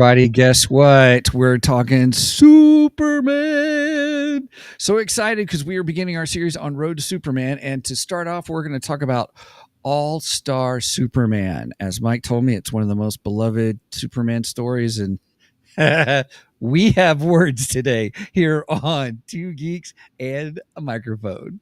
everybody. Guess what? We're talking Superman. So excited because we are beginning our series on Road to Superman. And to start off, we're going to talk about All-Star Superman. As Mike told me, it's one of the most beloved Superman stories. And we have words today here on Two Geeks and a Microphone.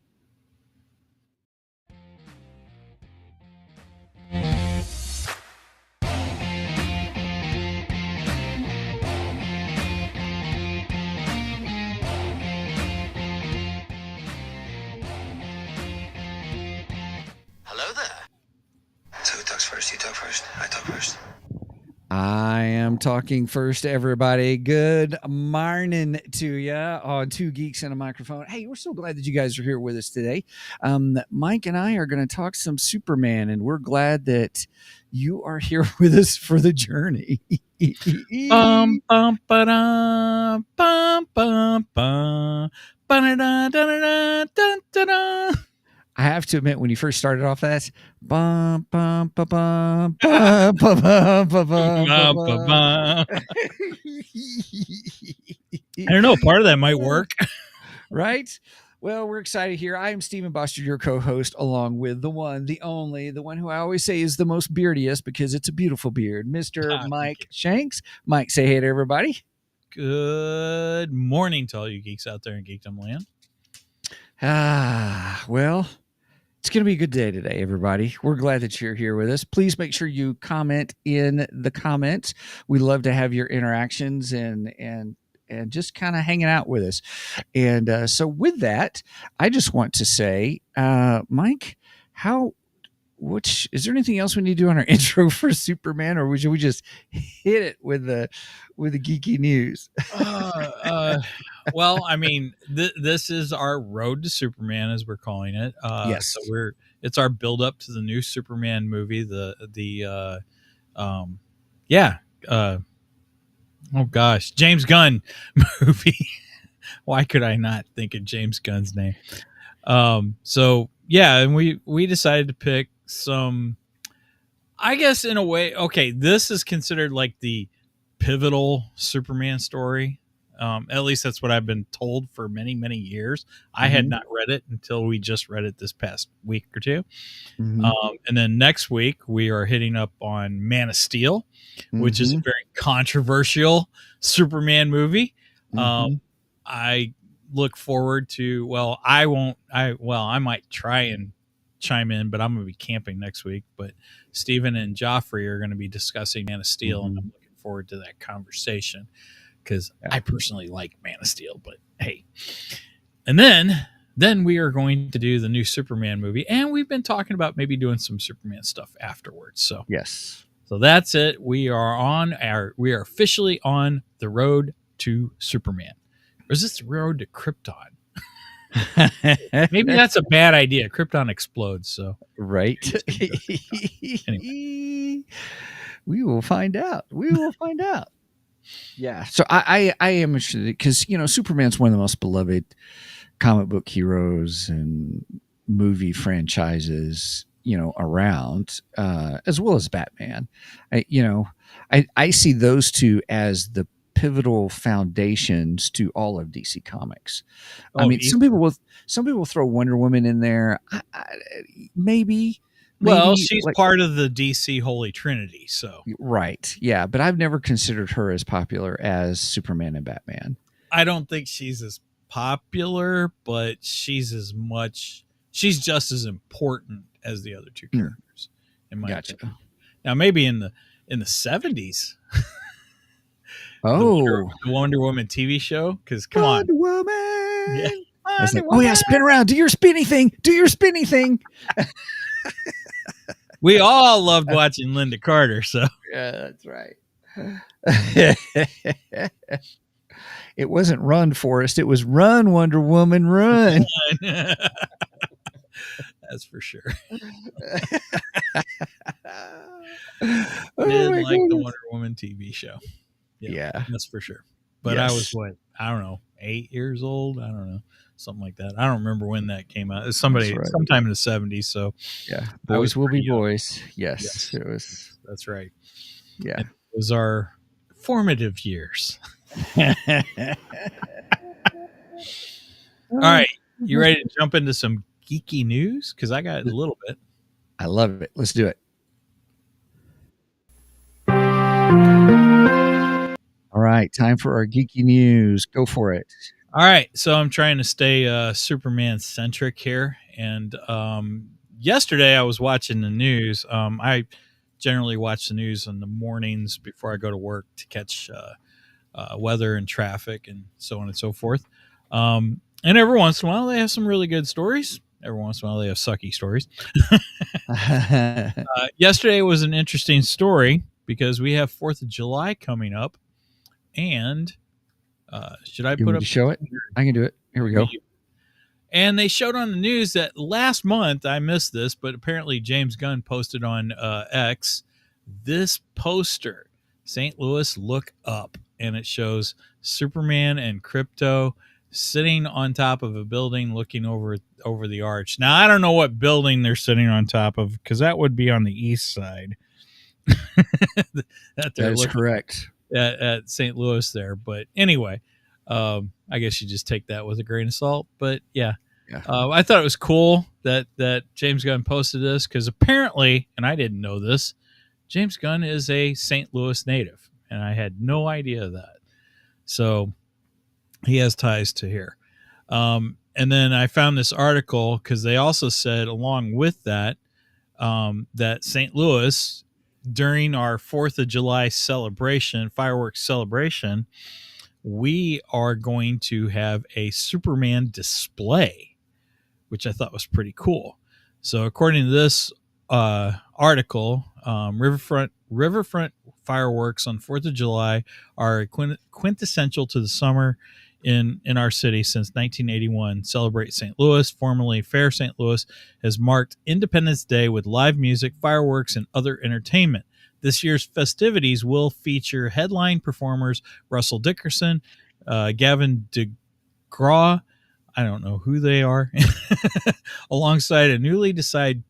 Hello there. So who talks first? You talk first. I talk first. I am talking first, everybody. Good morning to you on Two Geeks and a Microphone. Hey, we're so glad that you guys are here with us today. Mike and I are going to talk some Superman, and we're glad that you are here with us for the journey. Bum, bum, ba-dum, bum, bum, bum, ba-da-da, da-da-da, da-da-da. I have to admit, when you first started off, that's bum bum bum bum bum bum bum bum bum. I don't know. Part of that might work. Right? Well, we're excited here. I am Stephen Boster, your co-host, along with the one, the only, the one who I always say is the most beardiest because it's a beautiful beard, Mr. Mike Shanks. Mike, say hey to everybody. Good morning to all you geeks out there in Geekdom Land. Well, it's going to be a good day today, everybody. We're glad that you're here with us. Please make sure you comment in the comments. We love to have your interactions and just kind of hanging out with us. And so with that, I just want to say, Mike, is there anything else we need to do on our intro for Superman, or should we just hit it with the geeky news? Well, I mean, this is our road to Superman, as we're calling it. Yes. So it's our build up to the new Superman movie. Oh gosh, James Gunn movie. Why could I not think of James Gunn's name? So yeah, and we decided to pick some, I guess in a way, okay, this is considered like the pivotal Superman story. At least that's what I've been told for many, many years. I had not read it until we just read it this past week or two. And then next week we are hitting up on Man of Steel, which is a very controversial Superman movie. I look forward to, I might try and chime in, but I'm going to be camping next week. But Stephen and Joffrey are going to be discussing Man of Steel, and I'm looking forward to that conversation because I personally like Man of Steel. But hey, and then we are going to do the new Superman movie, and we've been talking about maybe doing some Superman stuff afterwards. So yes, so that's it. We are officially on the road to Superman. Or is this the road to Krypton? Maybe that's a bad idea. Krypton explodes. So right. Anyway. We will find out. Yeah. So I am interested because Superman's one of the most beloved comic book heroes and movie franchises around, as well as Batman. I see those two as the pivotal foundations to all of DC Comics. I mean, some people will throw Wonder Woman in there. Maybe. Well, she's part of the DC Holy Trinity, so right, yeah. But I've never considered her as popular as Superman and Batman. I don't think she's as popular, but she's just as important as the other two characters. In my opinion. Now, maybe in the 70s. Oh, the Wonder Woman TV show, because come Wonder on, Woman. Yeah. Wonder Woman. Oh yeah, spin around. Do your spinny thing. We all loved watching Linda Carter, so yeah, that's right. It wasn't Run Forrest, it was Run Wonder Woman Run. That's for sure. Oh, did my like the goodness. Wonder Woman TV show. Yeah. That's for sure. But Yes. I was I don't know, 8 years old. I don't know. Something like that. I don't remember when that came out. It's sometime in the 70s. So yeah, boys will be boys. Yes, it was. That's right. Yeah, And it was our formative years. All right, you ready to jump into some geeky news? Because I got a little bit. I love it. Let's do it. All right, time for our geeky news. Go for it. All right, so I'm trying to stay Superman centric here, and yesterday I was watching the news. I generally watch the news in the mornings before I go to work to catch weather and traffic and so on and so forth. And every once in a while they have some really good stories. Every once in a while they have sucky stories. Yesterday was an interesting story because we have 4th of July coming up, and should I You put want up me to show it? I can do it. Here we go. And they showed on the news that last month, I missed this, but apparently James Gunn posted on X this poster, St. Louis Look Up, and it shows Superman and Krypto sitting on top of a building looking over the arch. Now, I don't know what building they're sitting on top of because that would be on the east side. That is correct. At St. Louis there. But anyway, I guess you just take that with a grain of salt. But yeah. I thought it was cool that James Gunn posted this because apparently, and I didn't know this, James Gunn is a St. Louis native, and I had no idea of that. So he has ties to here. And then I found this article because they also said along with that that St. Louis, during our 4th of July celebration, fireworks celebration, we are going to have a Superman display, which I thought was pretty cool. So according to this article, Riverfront fireworks on 4th of July are quintessential to the summer in our city since 1981. Celebrate St. Louis, formerly Fair St. Louis, has marked Independence Day with live music, fireworks, and other entertainment. This year's festivities will feature headline performers Russell Dickerson, Gavin DeGraw, I don't know who they are, alongside a newly decided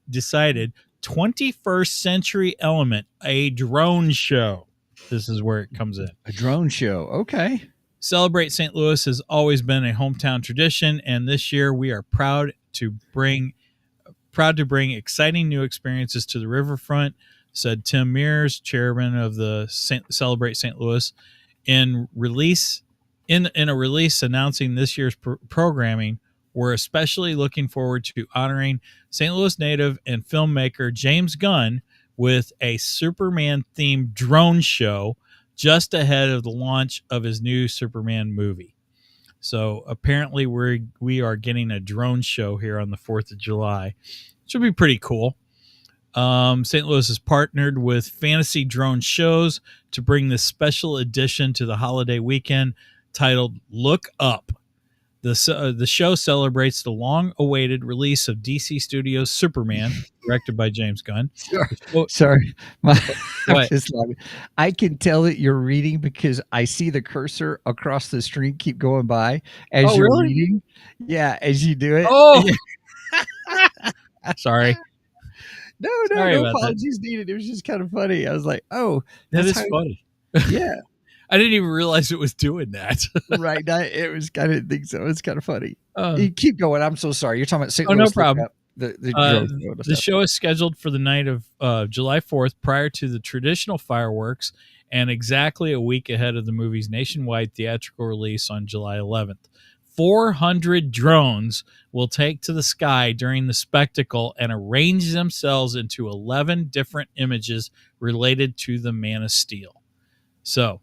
21st century element, a drone show. This is where it comes in. A drone show. Okay. Celebrate St. Louis has always been a hometown tradition, and this year we are proud to bring exciting new experiences to the riverfront, said Tim Mears, chairman of the Celebrate St. Louis, in a release announcing this year's programming. We're especially looking forward to honoring St. Louis native and filmmaker James Gunn with a Superman-themed drone show just ahead of the launch of his new Superman movie. So apparently we are getting a drone show here on the 4th of July. Should be pretty cool. St. Louis has partnered with Fantasy Drone Shows to bring this special edition to the holiday weekend titled Look Up. The show celebrates the long-awaited release of DC Studios' Superman, directed by James Gunn. Sorry. What? I can tell that you're reading because I see the cursor across the screen keep going by as you're reading. Yeah, as you do it. Oh, sorry. No apologies needed. It was just kind of funny. I was like, oh, that is funny. Yeah. I didn't even realize it was doing that. Right. It was kind of think so. It's kind of funny. You keep going. I'm so sorry. You're talking about St. Louis. No problem. The show is scheduled for the night of July 4th prior to the traditional fireworks and exactly a week ahead of the movie's nationwide theatrical release on July 11th. 400 drones will take to the sky during the spectacle and arrange themselves into 11 different images related to the Man of Steel. So,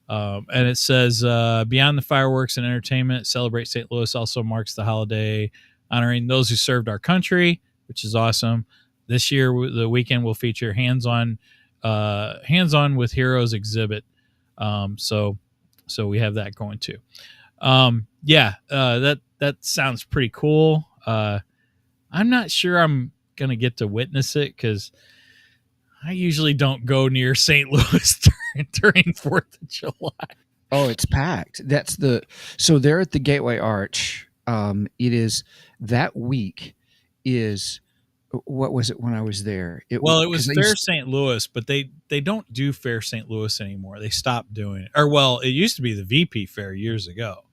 and it says, beyond the fireworks and entertainment, Celebrate St. Louis also marks the holiday honoring those who served our country, which is awesome. This year, the weekend will feature hands-on with heroes exhibit. So we have that going too. That sounds pretty cool. I'm not sure I'm going to get to witness it because I usually don't go near St. Louis during 4th of July. Oh, it's packed. So they're at the Gateway Arch. It is that week is What was it when I was there? Well, it was Because I Fair used St. Louis, but they don't do Fair St. Louis anymore. They stopped doing it. Or well, it used to be the VP Fair years ago.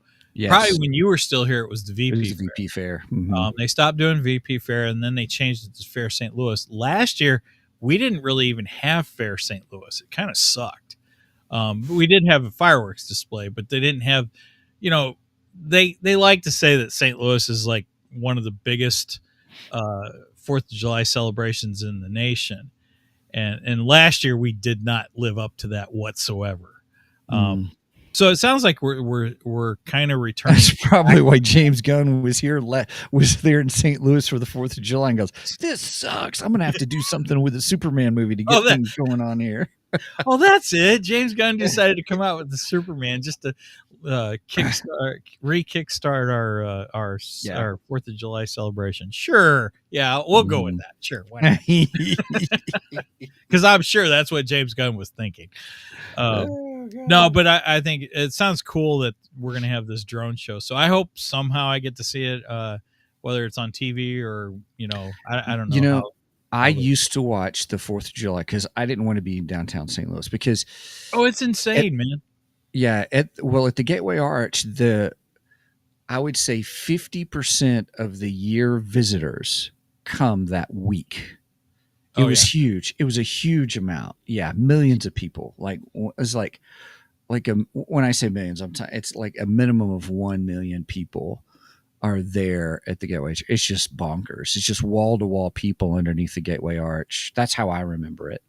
Probably yes, when you were still here, it was the it was VP the Fair. VP fair. Hmm. They stopped doing VP Fair, and then they changed it to Fair St. Louis. Last year, we didn't really even have Fair St. Louis. It kind of sucked. We did have a fireworks display, but they didn't have, you know, they like to say that St. Louis is like one of the biggest Fourth of July celebrations in the nation, and last year we did not live up to that whatsoever. So it sounds like we're kind of returning. That's probably why James Gunn was was there in St. Louis for the 4th of July and goes, "This sucks. I'm gonna have to do something with the Superman movie to get things going on here." Oh, that's it. James Gunn decided to come out with the Superman just to kickstart our 4th of July celebration. Sure, yeah, we'll go with that. Sure, why not? Because I'm sure that's what James Gunn was thinking. No, but I think it sounds cool that we're going to have this drone show. So I hope somehow I get to see it, whether it's on TV or, I don't know. I used to watch the 4th of July because I didn't want to be in downtown St. Louis because. Oh, it's insane, man. Yeah. At the Gateway Arch, I would say 50% of the year visitors come that week. It was huge. It was a huge amount. Yeah. Millions of people. Like, it's like when I say millions, it's like a minimum of 1 million people are there at the Gateway. It's just bonkers. It's just wall to wall people underneath the Gateway Arch. That's how I remember it.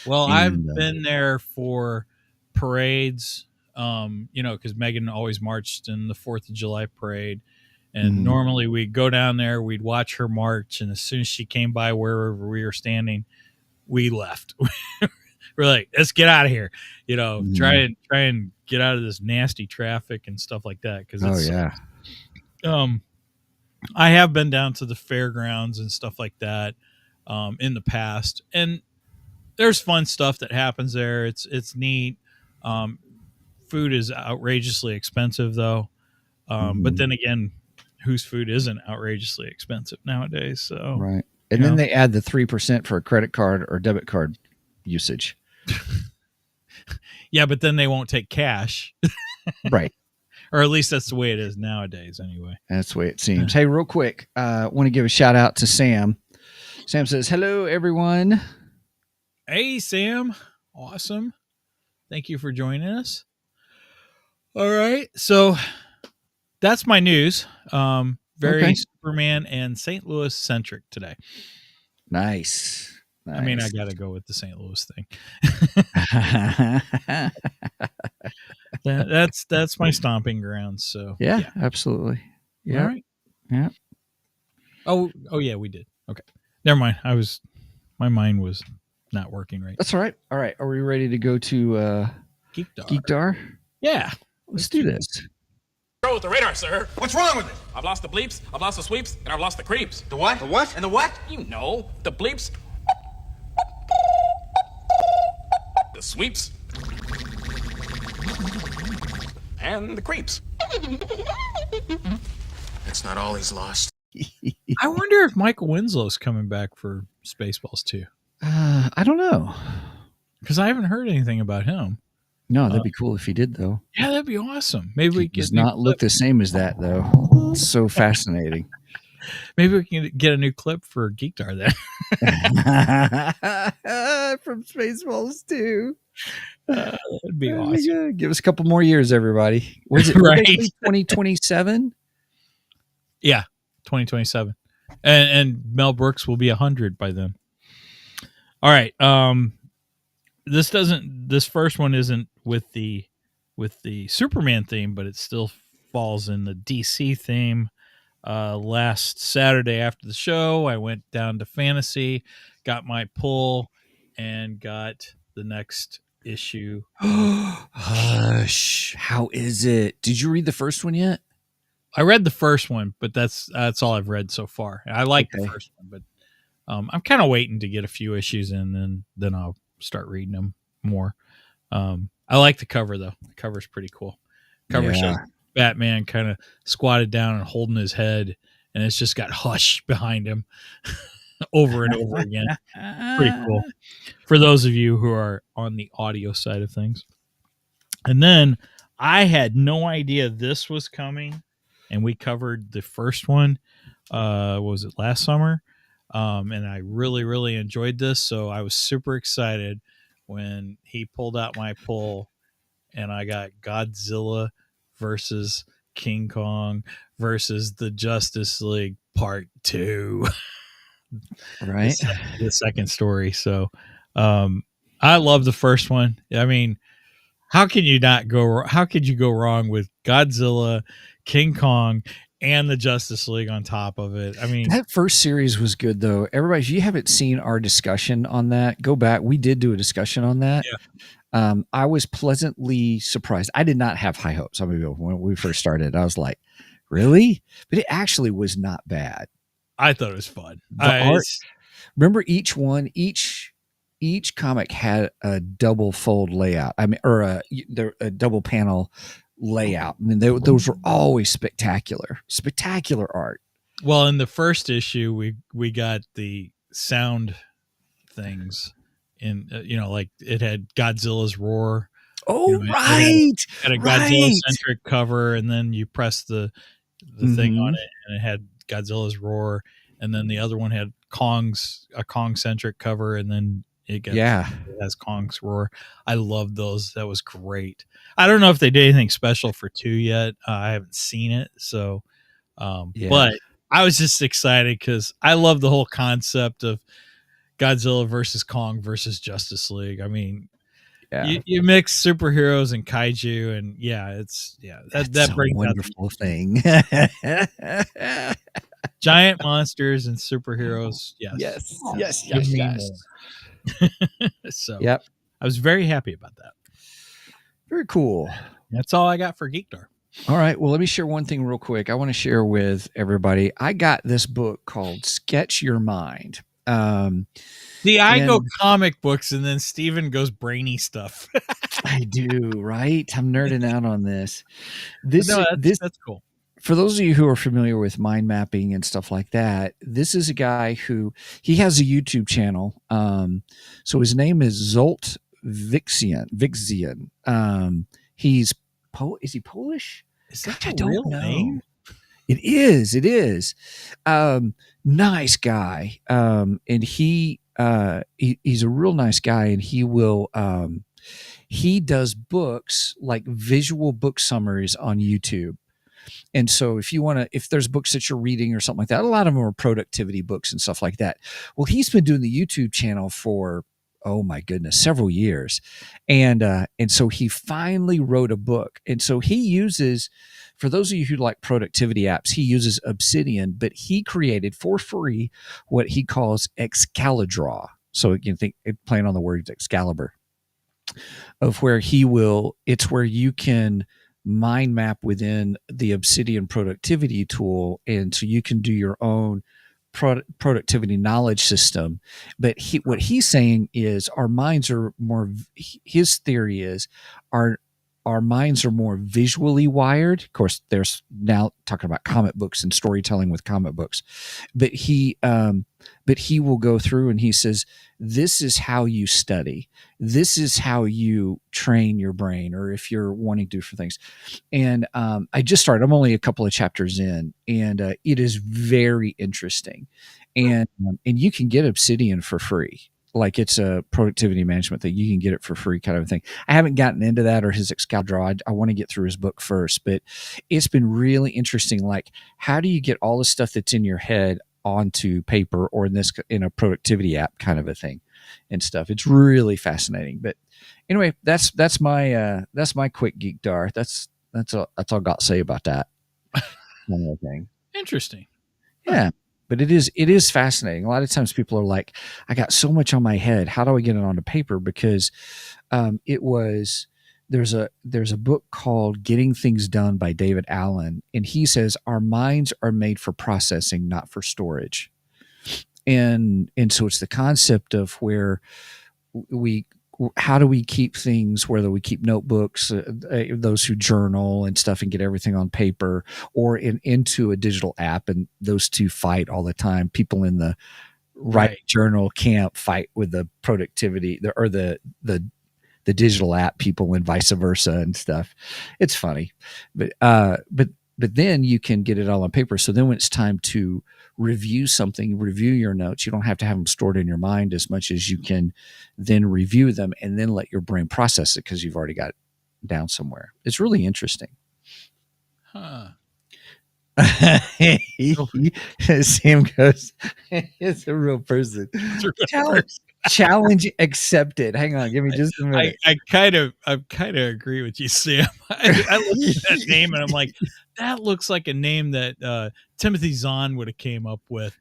Well, I've been there for parades, because Megan always marched in the 4th of July parade. And normally we'd go down there, we'd watch her march. And as soon as she came by wherever we were standing, we left. We're like, let's get out of here, try and get out of this nasty traffic and stuff like that. Cause I have been down to the fairgrounds and stuff like that, in the past, and there's fun stuff that happens there. It's neat. Food is outrageously expensive though. But then again, whose food isn't outrageously expensive nowadays? So, right. And then they add the 3% for a credit card or debit card usage. Yeah, but then they won't take cash. Right. Or at least that's the way it is nowadays anyway. That's the way it seems. Hey, real quick, want to give a shout out to Sam. Sam says, "Hello, everyone." Hey, Sam. Awesome. Thank you for joining us. All right. So that's my news. Very Superman and St. Louis centric today. Nice. I mean, I got to go with the St. Louis thing. That's my stomping ground. So yeah. Absolutely. Yeah. All right. Yeah. Oh yeah, we did. Okay. Never mind. My mind was not working right. That's all right. All right. Are we ready to go to Geekdar? Yeah. Let's do this. Go with the radar, sir. What's wrong with it? I've lost the bleeps, I've lost the sweeps, and I've lost the creeps. The what? The what? And the what? You know, the bleeps, the sweeps, and the creeps. That's not all he's lost. I wonder if Michael Winslow's coming back for Spaceballs 2. I don't know. Because I haven't heard anything about him. No, that'd be cool if he did, though. Yeah, that'd be awesome. Maybe we does not look the same as that, though. It's so fascinating. Maybe we can get a new clip for Geekdar then. From Spaceballs 2. That'd be awesome. Give us a couple more years, everybody. Was it right? 2027? Yeah, 2027. And Mel Brooks will be 100 by then. All right. This first one isn't with the Superman theme, but it still falls in the DC theme. Last Saturday after the show, I went down to Fantasy, got my pull, and got the next issue. Hush. How is it? Did you read the first one yet? I read the first one, but that's all I've read so far. I like the first one, but I'm kind of waiting to get a few issues in, and then I'll start reading them more. I like the cover though. The cover's pretty cool. Cover shows Batman kind of squatted down and holding his head, and it's just got Hush behind him. over and over again. Pretty cool for those of you who are on the audio side of things. And then I had no idea this was coming, and we covered the first one. What was it, last summer? And I really, really enjoyed this. So I was super excited when he pulled out my pull, and I got Godzilla versus King Kong versus the Justice League Part 2. Right. The second story. So I love the first one. I mean, how could you go wrong with Godzilla, King Kong, and the Justice League on top of it? I mean, That first series was good, though. Everybody, if you haven't seen our discussion on that, go back. We did do a discussion on that. Yeah. I was pleasantly surprised. I did not have high hopes. I mean, when we first started, I was like, really? But it actually was not bad. I thought it was fun. The art, remember each comic had a double fold layout. I mean, or a double panel layout. I mean, those were always spectacular art. Well, in the first issue, we got the sound things in, like it had Godzilla's roar. Oh, right. Had a Godzilla centric cover, and then you press the thing on it, and it had Godzilla's roar. And then the other one had a Kong centric cover, and then it has Kong's roar. I loved those. That was great. I don't know if they did anything special for 2 yet. I haven't seen it, so but I was just excited because I love the whole concept of Godzilla versus Kong versus Justice League. I mean, you mix superheroes and kaiju, and that brings a wonderful thing. Giant monsters and superheroes. Yes. So yep, I was very happy about that. Very cool. That's all I got for Geekdar. All right. Well, let me share one thing real quick. I want to share with everybody. I got this book called Sketch Your Mind. I go comic books, and then Steven goes brainy stuff. I do, right? I'm nerding out on this. That's cool. For those of you who are familiar with mind mapping and stuff like that, this is a guy who he has a YouTube channel. So his name is Zolt Vixian. He's is he Polish? Is that a real name? It is. Nice guy. And he's a real nice guy, and he does books, like visual book summaries on YouTube. And so if there's books that you're reading or something like that, a lot of them are productivity books and stuff like that. Well, he's been doing the YouTube channel for, oh my goodness, several years. And so he finally wrote a book. And so he uses, for those of you who like productivity apps, he uses Obsidian, but he created for free what he calls Excalidraw. So you can think, playing on the word Excalibur, of where it's where you can mind map within the Obsidian productivity tool. And so you can do your own productivity knowledge system. But what he's saying is our minds are more, his theory is our minds are more visually wired. Of course, there's now talking about comic books and storytelling with comic books, but he will go through and he says, this is how you study. This is how you train your brain, or if you're wanting to do for things. And I just started. I'm only a couple of chapters in, and it is very interesting. And you can get Obsidian for free. Like, it's a productivity management thing. You can get it for free, kind of a thing. I haven't gotten into that or his Excalibur. I want to get through his book first, but it's been really interesting. Like, how do you get all the stuff that's in your head onto paper, or in a productivity app kind of a thing and stuff? It's really fascinating. But anyway, that's my quick Geekdar. That's all I got to say about that kind of thing. Interesting. Yeah. But it is fascinating. A lot of times people are like, I got so much on my head. How do I get it onto paper? Because there's a book called Getting Things Done by David Allen. And he says our minds are made for processing, not for storage. And so it's the concept of where how do we keep things, whether we keep notebooks, those who journal and stuff and get everything on paper, or into a digital app, and those two fight all the time. People in the write journal can't fight with the productivity or the digital app people and vice versa and stuff. It's funny, but then you can get it all on paper. So then when it's time to review something, review your notes, you don't have to have them stored in your mind as much as you can then review them and then let your brain process it because you've already got it down somewhere. It's really interesting. Huh. Sam goes, it's a real person. Challenge accepted. Hang on, give me just a minute. I kind of agree with you, Sam. I look at that name and I'm like, that looks like a name that Timothy Zahn would have came up with.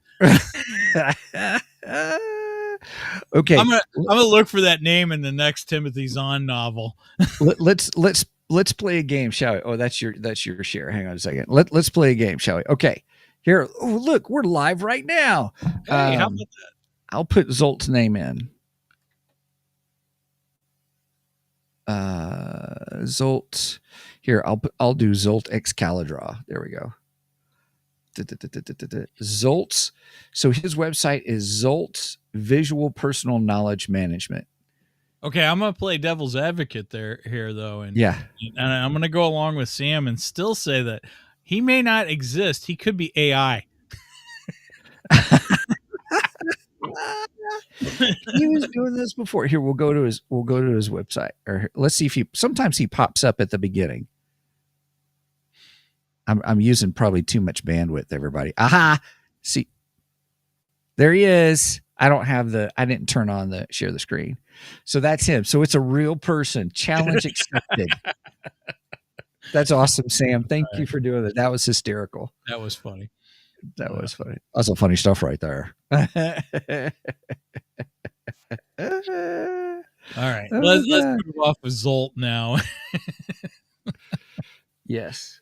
Okay, I'm gonna look for that name in the next Timothy Zahn novel. Let's play a game, shall we? Oh, that's your share. Hang on a second. Let's play a game, shall we? Okay. Here, oh, look, we're live right now. Hey, how about that? I'll put Zolt's name in. Zolt. Here, I'll do Zolt Excalibur. There we go. Zolt's. So his website is Zolt's Visual Personal Knowledge Management. Okay, I'm gonna play devil's advocate here though, and I'm gonna go along with Sam and still say that he may not exist. He could be AI. He was doing this before. Here, we'll go to his website, or let's see if sometimes he pops up at the beginning. I'm using probably too much bandwidth, everybody. Aha! See, there he is. I didn't turn on the share the screen. So that's him. So it's a real person. Challenge accepted. That's awesome, Sam. Thank you for doing that. That was hysterical. That was funny. That was funny. That's some funny stuff right there. All right. Let's move off with Zolt now. Yes.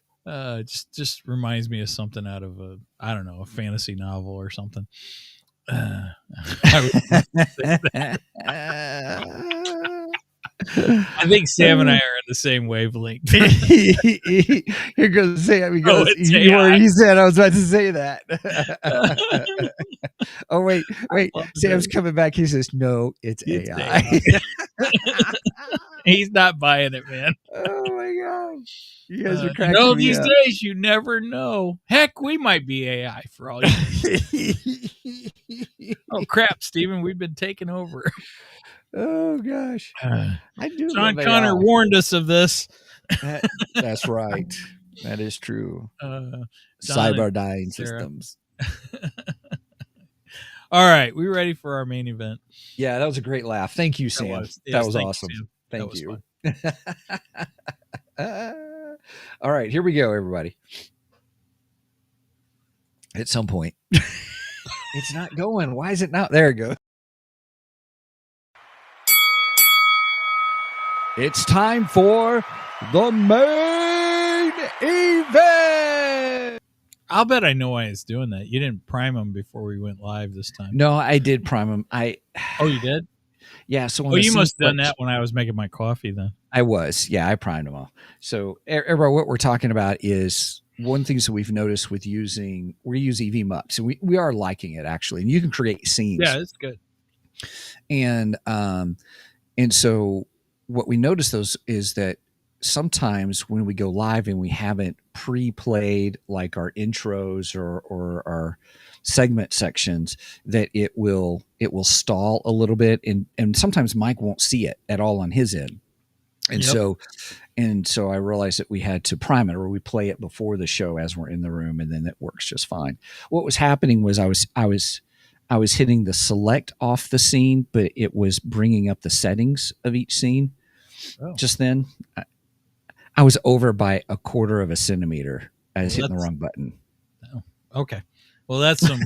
Just reminds me of something out of a fantasy novel or something. I think Sam and I are in the same wavelength. Here goes Sam. He goes, he said I was about to say that. Oh, wait. Sam's coming back. He says, no, it's AI. He's not buying it, man. Oh, my gosh. You guys are cracking me these up. days, you never know. Heck, we might be AI for all you know. Oh, crap, Steven. We've been taken over. Oh, gosh. I do. John Connor warned us of this. That's right. That is true. Cyber dying systems. All right. We ready for our main event? Yeah, that was a great laugh. Thank you, Sam. That was awesome. Thank you. All right, here we go, everybody. At some point. It's not going. Why is it not? There it goes. It's time for the main event. I'll bet I know why it's doing that. You didn't prime them before we went live this time. No, I did prime them. Oh, you did? Yeah. So you must have done that when I was making my coffee then. I was. Yeah, I primed them all. So everybody, what we're talking about is one of the things that we've noticed with we use EVMUP. So we are liking it, actually. And you can create scenes. Yeah, it's good. And so what we notice is that sometimes when we go live and we haven't pre-played like our intros or our segment sections, that it will stall a little bit, and sometimes Mike won't see it at all on his end. And so I realized that we had to prime it, or we play it before the show as we're in the room, and then it works just fine. What was happening was I was hitting the select off the scene, but it was bringing up the settings of each scene. Just then, I was over by 1/4 of a centimeter. I was hitting the wrong button. Oh, okay. Well, that's some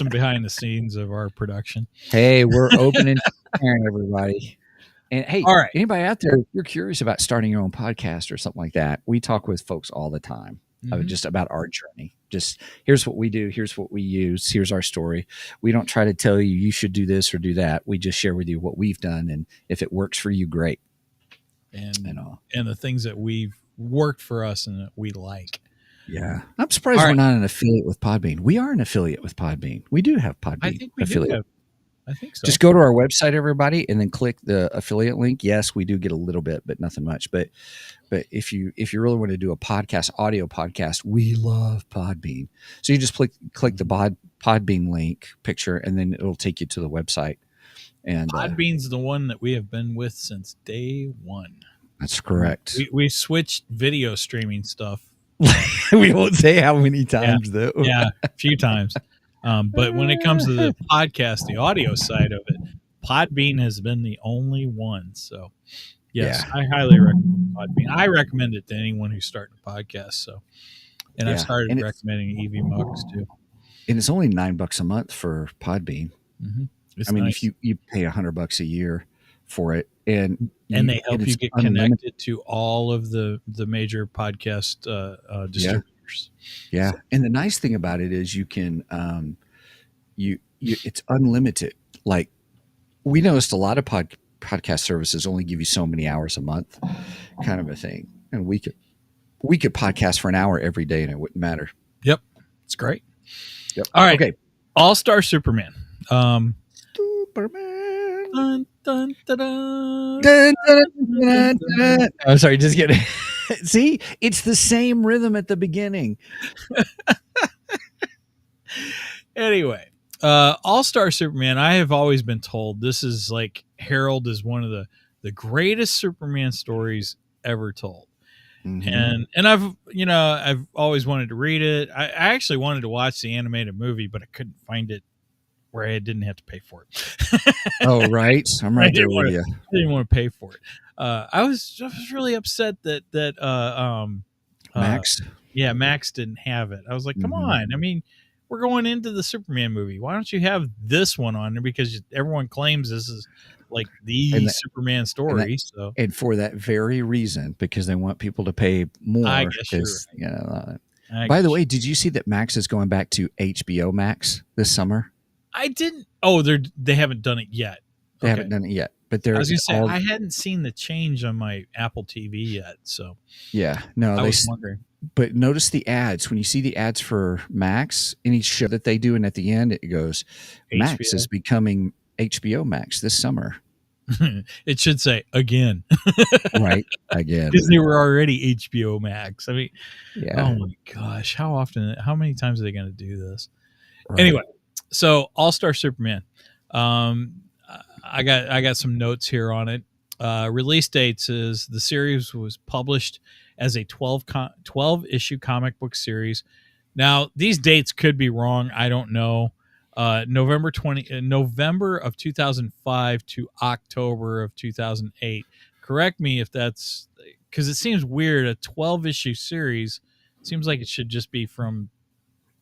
behind the scenes of our production. Hey, we're open and sharing, everybody. And hey, all right, anybody out there, if you're curious about starting your own podcast or something like that, we talk with folks all the time just about our journey. Just here's what we do, here's what we use, here's our story. We don't try to tell you should do this or do that. We just share with you what we've done, and if it works for you, great. And the things that we've worked for us and that we like. Yeah. I'm surprised All we're right. not an affiliate with Podbean. We are an affiliate with Podbean. We do have Podbean I think we do affiliate. have. I think so. Just go to our website, everybody, and then click the affiliate link. Yes, we do get a little bit, but nothing much. But if you really want to do a podcast, audio podcast, we love Podbean. So you just click the Podbean link picture, and then it'll take you to the website. And Podbean's the one that we have been with since day one. that's correct. We switched video streaming stuff. We won't say how many times though. Yeah, a few times. But when it comes to the podcast, the audio side of it, Podbean has been the only one. So, yes, Yeah. I highly recommend Podbean. I recommend it to anyone who's starting a podcast. So, and I've Yeah. started And it's- recommending EV Mugs too. And it's only $9 a month for Podbean. It's I mean, nice. if you pay $100 a year for it, and they help you it's get unlimited. connected to all of the major podcast distributors. Yeah. And the nice thing about it is you can, you it's unlimited. Like we noticed a lot of podcast services only give you so many hours a month, kind of a thing. And we could podcast for an hour every day and it wouldn't matter. Yep. It's great. Yep. All right. Okay. All-Star Superman. Superman. Dun, dun, dun, dun. Dun, dun, dun, dun. Oh, sorry, just kidding. See, it's the same rhythm at the beginning. Anyway, All-Star Superman, I have always been told this is like Harold is one of the greatest Superman stories ever told. Mhm. And I've always wanted to read it. I actually wanted to watch the animated movie, but I couldn't find it where I didn't have to pay for it. Oh, right. I'm right there with you. I didn't want to pay for it. I was really upset that Max. Yeah, Max didn't have it. I was like, come Mhm. on. I mean, we're going into the Superman movie. Why don't you have this one on there? Because everyone claims this is like the Superman story. So, And for that very reason, because they want people to pay more. I guess you're Because, right. you know, I by the guess- way, did you see that Max is going back to HBO Max this summer? I didn't. Oh, they haven't done it yet. They haven't done it yet, but I they're was gonna say all, I hadn't seen the change on my Apple TV yet, so yeah. No, I was wondering. but notice the ads when you see the ads for Max, any show that they do, and at the end it goes, Max HBO? is becoming HBO Max this summer. It should say again. Right. Again. Because they were already HBO Max. I mean, Yeah. oh my gosh, how many times are they going to do this? Right. Anyway, so All-Star Superman. I got some notes here on it. Release dates is the series was published as a 12 issue comic book series. Now, these dates could be wrong. I don't know. November of 2005 to October of 2008. Correct me if that's because it seems weird. A 12 issue series seems like it should just be from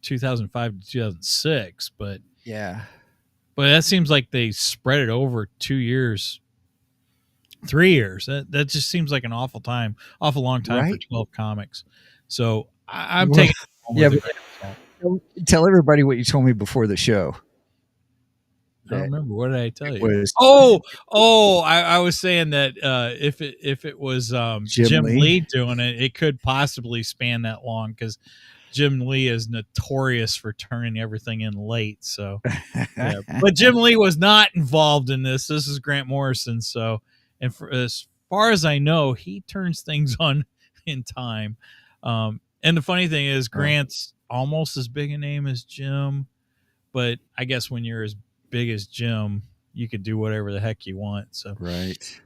2005 to 2006, but Yeah. that seems like they spread it over 2 years, 3 years. That just seems like an awful long time for Right. 12 comics. So I'm Well, taking. yeah, tell everybody what you told me before the show. I don't remember. What did I tell you? Was I was saying that if it was Jim Lee doing it, it could possibly span that long because Jim Lee is notorious for turning everything in late. So, yeah. But Jim Lee was not involved in this. This is Grant Morrison. So, and as far as I know, he turns things on in time. And the funny thing is, Grant's almost as big a name as Jim, but I guess when you're as big as Jim, you could do whatever the heck you want. So, right.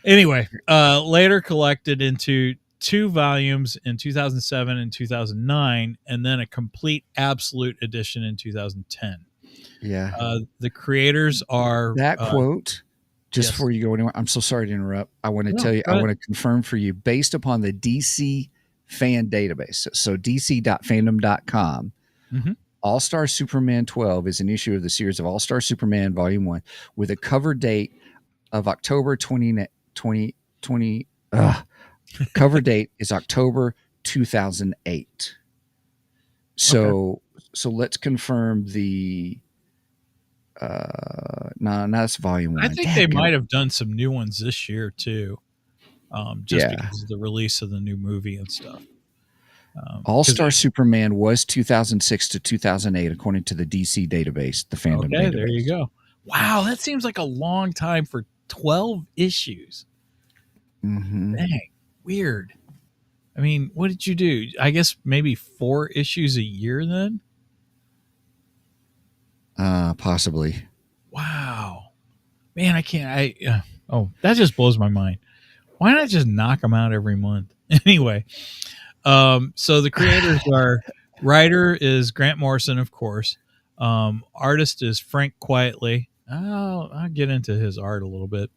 Anyway, later collected into 2 volumes in 2007 and 2009, and then a complete absolute edition in 2010. Yeah. The creators are That quote, just yes. before you go anywhere, I'm so sorry to interrupt. I want to tell you, I want to confirm for you, based upon the DC fan database. So dc.fandom.com, All-Star Superman 12 is an issue of the series of All-Star Superman Volume 1 with a cover date of October 2020. Cover date is October 2008. So let's confirm the no, that's volume 1. I think they might have done some new ones this year too. Just because of the release of the new movie and stuff. All-Star Superman was 2006 to 2008, according to the DC database, the fandom Okay, database. there you go. Wow, that seems like a long time for 12 issues. Mm-hmm. Dang, weird. I mean, what did you do? I guess maybe 4 issues a year then? Possibly. Wow. Man, I can't. That just blows my mind. Why not just knock them out every month? Anyway, so the creators are, writer is Grant Morrison, of course. Artist is Frank Quitely. I'll get into his art a little bit.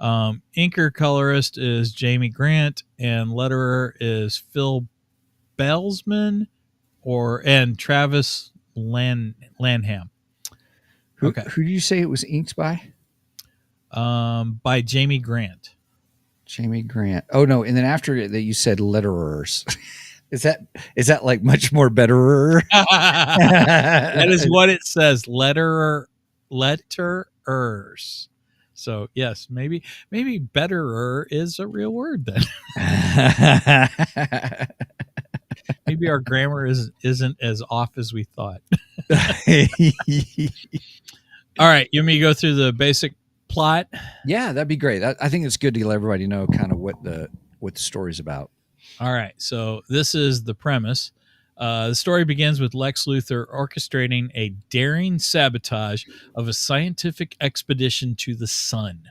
Inker colorist is Jamie Grant, and letterer is Phil Belsman and Travis Lanham. Who Okay. do you say it was inked by? By Jamie Grant. Jamie Grant. Oh no! And then after that, you said letterers. Is that like much more betterer? That is what it says. Letterers. So yes, maybe betterer is a real word then. Maybe our grammar isn't as off as we thought. All right, you want me to go through the basic plot? Yeah, that'd be great. I think it's good to let everybody know kind of what the story's about. All right, so this is the premise. The story begins with Lex Luthor orchestrating a daring sabotage of a scientific expedition to the sun.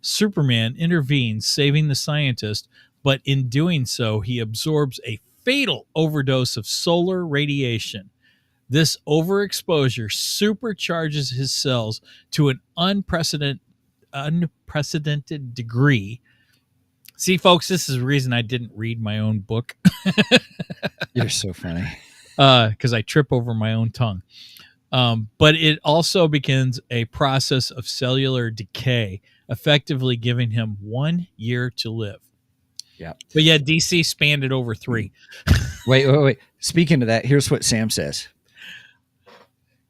Superman intervenes, saving the scientist, but in doing so, he absorbs a fatal overdose of solar radiation. This overexposure supercharges his cells to an unprecedented degree. See, folks, this is the reason I didn't read my own book. You're so funny. Because I trip over my own tongue. But it also begins a process of cellular decay, effectively giving him 1 year to live. Yeah. But yeah, DC spanned it over 3. Wait. Speaking of that, here's what Sam says.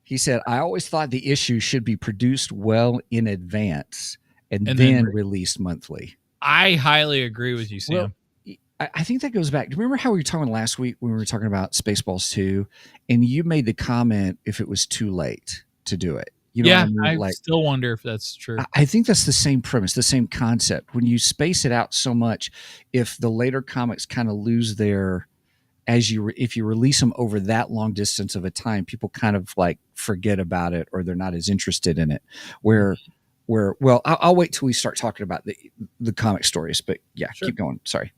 He said, I always thought the issue should be produced well in advance and then released monthly. I highly agree with you, Sam. Well, I think that goes back. Do you remember how we were talking last week when we were talking about Spaceballs 2? And you made the comment if it was too late to do it. You know yeah, what I mean? I still wonder if that's true. I think that's the same premise, the same concept. When you space it out so much, if the later comics kind of lose their, if you release them over that long distance of a time, people kind of like forget about it or they're not as interested in it. Well, I'll wait till we start talking about the comic stories. But yeah, sure. Keep going. Sorry.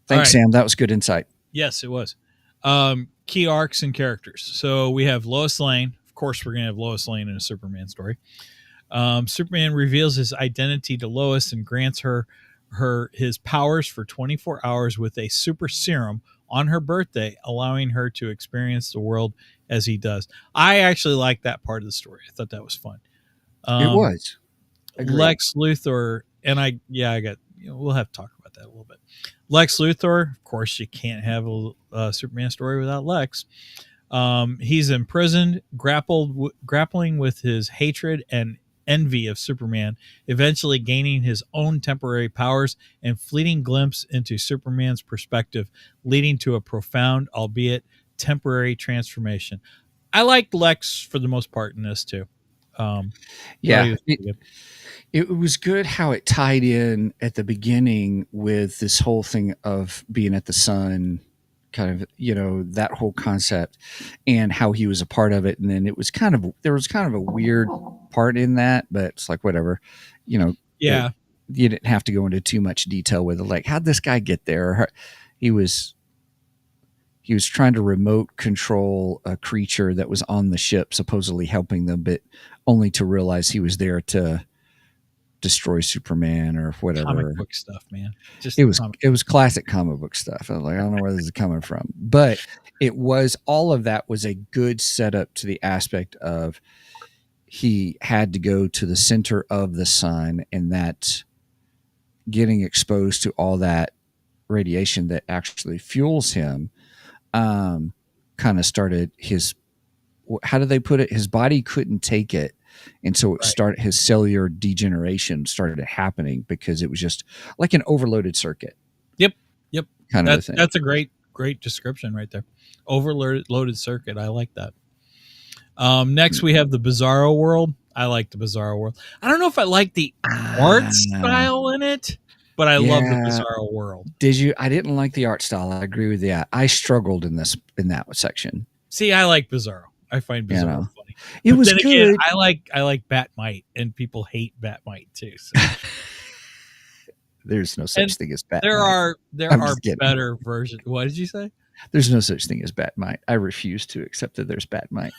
Thanks, right. Sam. That was good insight. Yes, it was. Key arcs and characters. So we have Lois Lane. Of course, we're going to have Lois Lane in a Superman story. Superman reveals his identity to Lois and grants her his powers for 24 hours with a super serum on her birthday, allowing her to experience the world as he does. I actually like that part of the story. I thought that was fun. It was. Agreed. Lex Luthor, and we'll have to talk about that a little bit. Lex Luthor, of course, you can't have a Superman story without Lex. He's imprisoned, grappling with his hatred and envy of Superman, eventually gaining his own temporary powers and fleeting glimpse into Superman's perspective, leading to a profound, albeit temporary, transformation. I liked Lex for the most part in this too. It was good how it tied in at the beginning with this whole thing of being at the sun, kind of, that whole concept and how he was a part of it. And then there was kind of a weird part in that, but it's like, whatever, Yeah. You didn't have to go into too much detail with it. Like, how'd this guy get there? He was trying to remote control a creature that was on the ship, supposedly helping them, but only to realize he was there to destroy Superman or whatever. Comic book stuff, man. It was classic comic book stuff. I was like, I don't know where this is coming from, but all of that was a good setup to the aspect of he had to go to the center of the sun, and that getting exposed to all that radiation that actually fuels him kind of started his, how do they put it? His body couldn't take it. And so his cellular degeneration started happening because it was just like an overloaded circuit. Yep. Kind of a thing. That's a great great description right there. Overloaded circuit. I like that. Next, we have the Bizarro World. I like the Bizarro World. I don't know if I like the art style in it, but I love the Yeah. Bizarro World. Did you? I didn't like the art style. I agree with that. I struggled in that section. See, I like Bizarro. I find You Bizarro know. funny. It But was then good. again, I like Batmite, and people hate Batmite too. So. There's no such And thing as Batmite. There I'm are just kidding. better versions. What did you say? There's no such thing as Batmite. I refuse to accept that there's Batmite.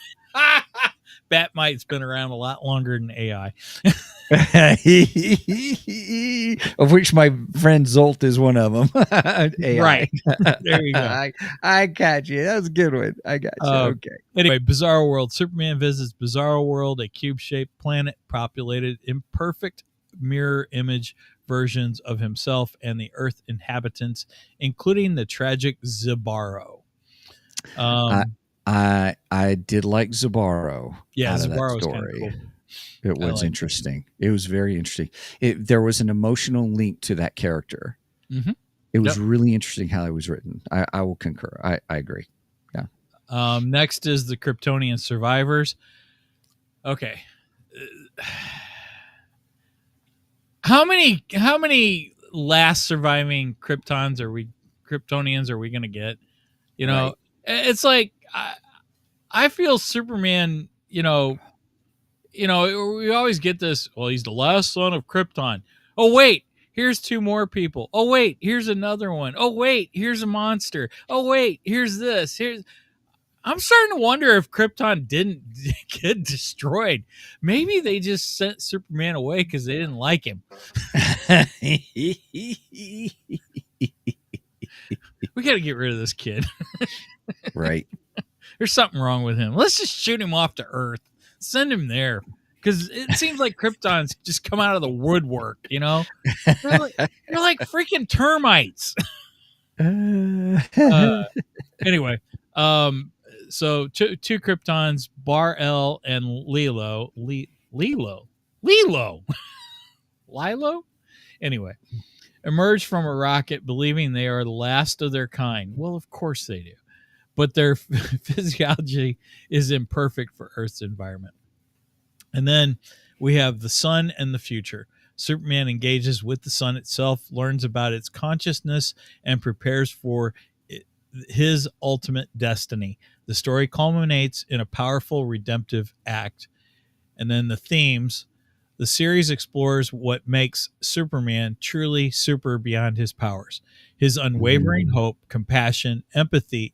Batmite's been around a lot longer than AI. Of which my friend Zolt is one of them. AI. Right. There you go. I got you. That was a good one. I got you. Okay. Anyway, Bizarro World. Superman visits Bizarro World, a cube-shaped planet populated in perfect mirror image versions of himself and the Earth inhabitants, including the tragic Zibaro. I did like Zabaro. Yeah, out of Zabaro that was kind of story. cool. It was like interesting. It was very interesting. There was an emotional link to that character. Mm-hmm. It was really interesting how it was written. I will concur. I agree. Yeah. Next is the Kryptonian survivors. Okay. How many last surviving Kryptonians are we going to get? You know, Right. It's like I feel Superman, we always get this, well, he's the last son of Krypton. Oh wait, here's two more people. Oh wait, here's another one. Oh wait, here's a monster. Oh wait, here's this. I'm starting to wonder if Krypton didn't get destroyed. Maybe they just sent Superman away because they didn't like him. We got to get rid of this kid. Right. There's something wrong with him. Let's just shoot him off to Earth. Send him there. Because it seems like Krypton's just come out of the woodwork, They're like freaking termites. Anyway, so two Kryptons, Bar-El and Lilo. Lilo? Anyway, emerge from a rocket believing they are the last of their kind. Well, of course they do. But their physiology is imperfect for Earth's environment. And then we have the sun and the future. Superman engages with the sun itself, learns about its consciousness, and prepares for his ultimate destiny. The story culminates in a powerful redemptive act. And then the themes. The series explores what makes Superman truly super beyond his powers. His unwavering hope, compassion, empathy,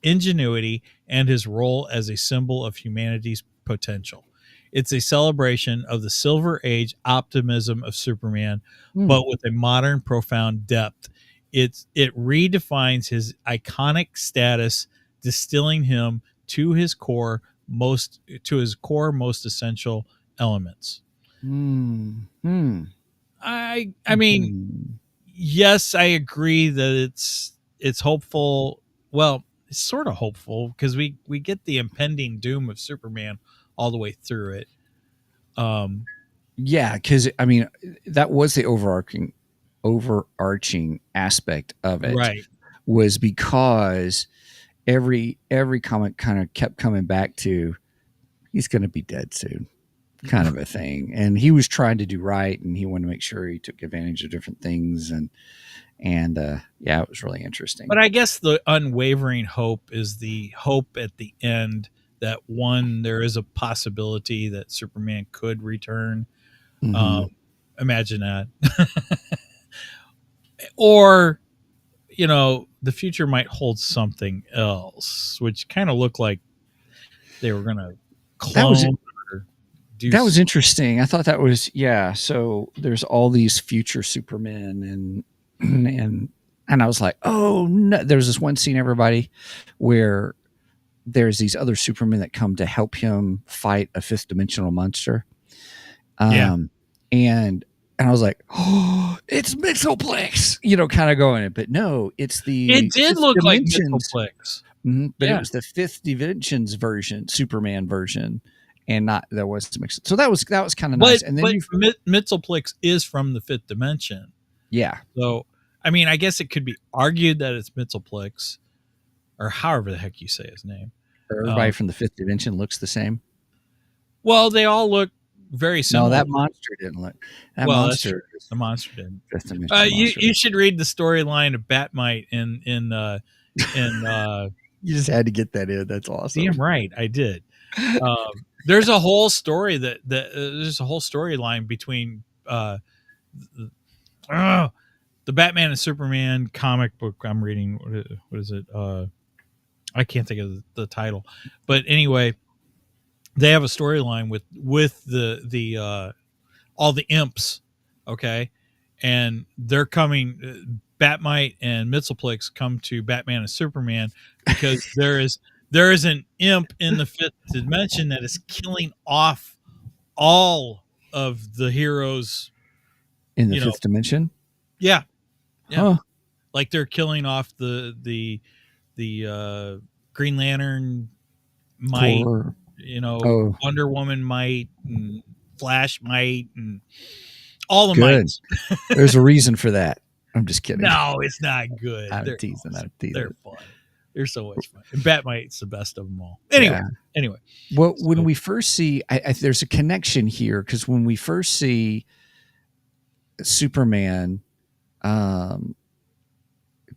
ingenuity, and his role as a symbol of humanity's potential. It's a celebration of the Silver Age optimism of Superman, but with a modern, profound depth. It redefines his iconic status, distilling him to his core most essential elements. I mean, yes, I agree that it's hopeful. Well, it's sort of hopeful because we get the impending doom of Superman all the way through it. Yeah, because I mean that was the overarching aspect of it, right? Was because every comic kind of kept coming back to he's going to be dead soon, kind of a thing, and he was trying to do right, and he wanted to make sure he took advantage of different things, and yeah, it was really interesting. But I guess the unwavering hope is the hope at the end that there is a possibility that Superman could return. Imagine that. Or, the future might hold something else, which kind of looked like they were going to clone that was interesting. I thought that was, so there's all these future Supermen and I was like, oh no, there's this one scene, everybody, where there's these other Supermen that come to help him fight a fifth dimensional monster. And I was like, oh, it's Mixoplex, kind of going it. But no, it's it did look like Mixoplex. But it was the fifth dimensions version, Superman version, and not that was mixed. So that was kind of nice. And then Mixoplex is from the fifth dimension. Yeah. So I mean, I guess it could be argued that it's Mixoplex, or however the heck you say his name. Everybody from the fifth dimension looks the same. Well, they all look very similar. No, that monster didn't look. That well, that's true. monster. The monster didn't. Fifth dimension You monster. you should read the storyline of Batmite in You just had to get that in. That's awesome. damn right, I did. There's a whole story there's a whole storyline between the Batman and Superman comic book I'm reading. What is it? I can't think of the title, but anyway, they have a storyline with the all the imps, okay, and they're coming. Batmite and Mxyzptlk come to Batman and Superman because there is an imp in the fifth dimension that is killing off all of the heroes In the fifth dimension? Yeah. Huh. Like they're killing off the Green Lantern might, Poor- Wonder Woman might, and Flash might, and all the Good. mites. There's a reason for that. I'm just kidding. No, it's not good. I'm They're teasing. awesome. I'm teasing. They're fun. They're so much fun. And Batmite's the best of them all. Anyway. Well, when we first see, there's a connection here because when we first see Superman